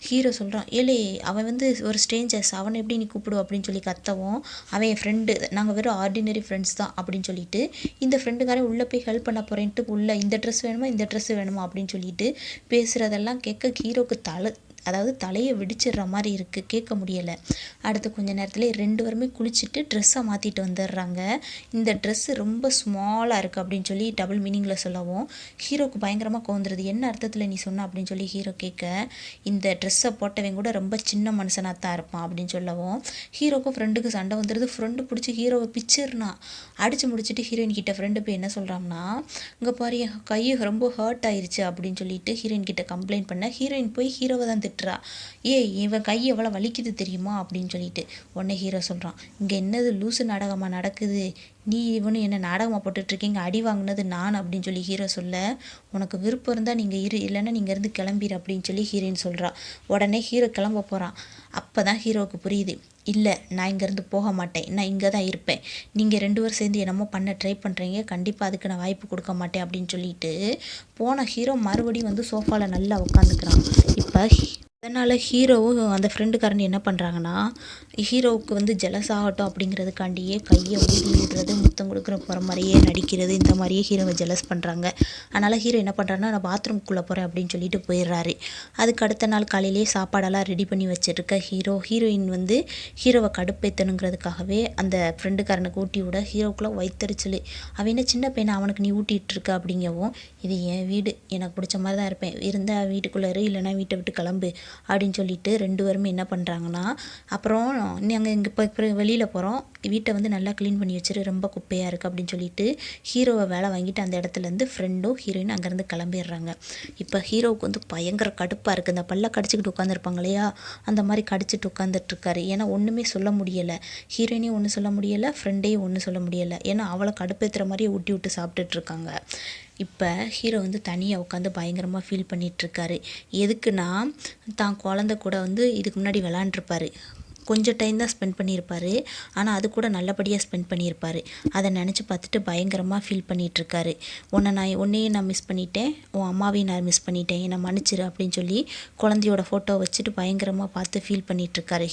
ஹீரோ சொல்கிறான், ஏலே அவன் வந்து ஒரு ஸ்ட்ரேஞ்சர்ஸ், அவனை எப்படி நீ கூப்பிடுவோம் அப்படின்னு சொல்லி கத்தவும், அவன் என் ஃப்ரெண்டு, நாங்கள் வெறும் ஆர்டினரி ஃப்ரெண்ட்ஸ் தான் அப்படின்னு சொல்லிட்டு இந்த ஃப்ரெண்டுக்காரன் உள்ளே போய் ஹெல்ப் பண்ண போகிறேன்ட்டு உள்ளே இந்த ட்ரெஸ் வேணுமா இந்த ட்ரெஸ்ஸு வேணுமா அப்படின்னு சொல்லிட்டு பேசுகிறதெல்லாம் கேட்க ஹீரோக்கு தலையை வெடிச்சிடுற மாதிரி இருக்குது, கேட்க முடியலை. அடுத்து கொஞ்ச நேரத்தில் 2 பேருமே குளிச்சுட்டு ட்ரெஸ்ஸை மாற்றிட்டு வந்துடுறாங்க. இந்த ட்ரெஸ்ஸு ரொம்ப ஸ்மாலாக இருக்குது அப்படின்னு சொல்லி டபுள் மீனிங்கில் சொல்லவும் ஹீரோக்கு பயங்கரமாக கோந்துருது. என்ன அர்த்தத்தில் நீ சொன்ன அப்படின்னு சொல்லி ஹீரோ கேட்க, இந்த ட்ரெஸ்ஸை போட்டவன் கூட ரொம்ப சின்ன மனுஷனாக தான் இருப்பான் அப்படின்னு சொல்லவும் ஹீரோக்கும் ஃப்ரெண்டுக்கு சண்டை வந்துடுது. ஃப்ரெண்டு பிடிச்சி ஹீரோவை பிச்சிருனா. அடித்து முடிச்சுட்டு ஹீரோயின் கிட்ட ஃப்ரெண்டு போய் என்ன சொல்கிறான்னா, இங்கே பாரு என் கை ரொம்ப ஹர்ட் ஆயிடுச்சு அப்படின்னு சொல்லிட்டு ஹீரோயின் கிட்ட கம்ப்ளைண்ட் பண்ண ஹீரோயின் போய் ஹீரோவை தான் திட்டுறா. ஏய் இவன் கை எவ்வளோ வலிக்குது தெரியுமா அப்படின்னு சொல்லிட்டு. உடனே ஹீரோ சொல்கிறான், இங்கே என்னது லூசு நாடகமாக நடக்குது, நீ இவனு என்ன நாடகமாக போட்டுட்ருக்கீங்க, அடி வாங்கினது நான் அப்படின்னு சொல்லி ஹீரோ சொல்ல, உனக்கு விருப்பம் இருந்தால் நீங்கள் இல்லைன்னா நீங்கள் இருந்து கிளம்பிடு அப்படின்னு சொல்லி ஹீரோயின் சொல்கிறா. உடனே ஹீரோ கிளம்ப போகிறான். அப்போ தான் ஹீரோவுக்கு புரியுது, இல்லை நான் இங்கேருந்து போக மாட்டேன், நான் இங்கே தான் இருப்பேன், நீங்கள் 2 பேரும் சேர்ந்து என்னமோ பண்ண ட்ரை பண்ணுறீங்க, கண்டிப்பாக அதுக்கு நான் வாய்ப்பு கொடுக்க மாட்டேன் அப்படின்னு சொல்லிட்டு போன ஹீரோ மறுபடியும் வந்து சோஃபாவில் நல்லா உட்காந்துக்கிறான். இப்போ அதனால் ஹீரோவும் அந்த ஃப்ரெண்டுக்காரன் என்ன பண்ணுறாங்கன்னா, ஹீரோவுக்கு வந்து ஜெலஸ் ஆகட்டும் அப்படிங்கிறதுக்காண்டியே கையை ஊதி விடுறது, முத்தம் கொடுக்குற போகிற மாதிரியே நடிக்கிறது, இந்த மாதிரியே ஹீரோவை ஜெலஸ் பண்ணுறாங்க. அதனால் ஹீரோ என்ன பண்ணுறாருன்னா, நான் பாத்ரூம்குள்ளே போகிறேன் அப்படின்னு சொல்லிட்டு போயிடுறாரு. அதுக்கு அடுத்த நாள் காலையிலேயே சாப்பாடெல்லாம் ரெடி பண்ணி வச்சுருக்க ஹீரோயின் வந்து ஹீரோவை கடுப்பேற்றணுங்கிறதுக்காகவே அந்த ஃப்ரெண்டுக்காரனுக்கு ஊட்டி விட ஹீரோக்குள்ளே வயிற்றுச்சல். அவன் என்ன சின்ன பையனை அவனுக்கு நீ ஊட்டிகிட்டு இருக்க அப்படிங்கவும், இது என் வீடு, எனக்கு பிடிச்ச மாதிரி தான் இருப்பேன், இருந்தால் வீட்டுக்குள்ளே இரு, இல்லைனா வீட்டை விட்டு கிளம்பு அப்படின்னு சொல்லிட்டு 2 பேருமே என்ன பண்ணுறாங்கன்னா, அப்புறம் நாங்கள் இங்கே இப்போ வெளியில் போகிறோம், வீட்டை வந்து நல்லா க்ளீன் பண்ணி வச்சுரு, ரொம்ப குப்பையாக இருக்குது அப்படின்னு சொல்லிட்டு ஹீரோவை வேலை வாங்கிட்டு அந்த இடத்துலேருந்து ஃப்ரெண்டும் ஹீரோயின் அங்கேருந்து கிளம்பிடுறாங்க. இப்போ ஹீரோவுக்கு வந்து பயங்கர கடுப்பாக இருக்குது. அந்த பல்ல கடிச்சிக்கிட்டு உட்காந்துருப்பாங்க இல்லையா, அந்த மாதிரி கடிச்சிட்டு உட்காந்துட்ருக்காரு. ஏன்னா ஒன்றுமே சொல்ல முடியலை, ஹீரோயினையும் ஒன்றும் சொல்ல முடியலை, ஃப்ரெண்டையும் ஒன்றும் சொல்ல முடியலை. ஏன்னா அவளை கடுப்பேற்றுற மாதிரியே ஊட்டி விட்டு சாப்பிட்டுட்ருக்காங்க. இப்போ ஹீரோ வந்து தனியாக உட்காந்து பயங்கரமாக ஃபீல் பண்ணிகிட்ருக்காரு. எதுக்குன்னா, தான் குழந்த கூட வந்து இதுக்கு முன்னாடி விளாண்டுருப்பாரு, கொஞ்சம் டைம் தான் ஸ்பெண்ட் பண்ணியிருப்பார், ஆனால் அது கூட நல்லபடியாக ஸ்பெண்ட் பண்ணியிருப்பார். அதை நினச்சி பார்த்துட்டு பயங்கரமாக ஃபீல் பண்ணிகிட்ருக்காரு. உன்னையும் நான் மிஸ் பண்ணிட்டேன், உன் அம்மாவையும் நான் மிஸ் பண்ணிட்டேன், என்னை மன்னிச்சிரு அப்படின்னு சொல்லி குழந்தையோட ஃபோட்டோ வச்சுட்டு பயங்கரமாக பார்த்து ஃபீல் பண்ணிகிட்ருக்காரு.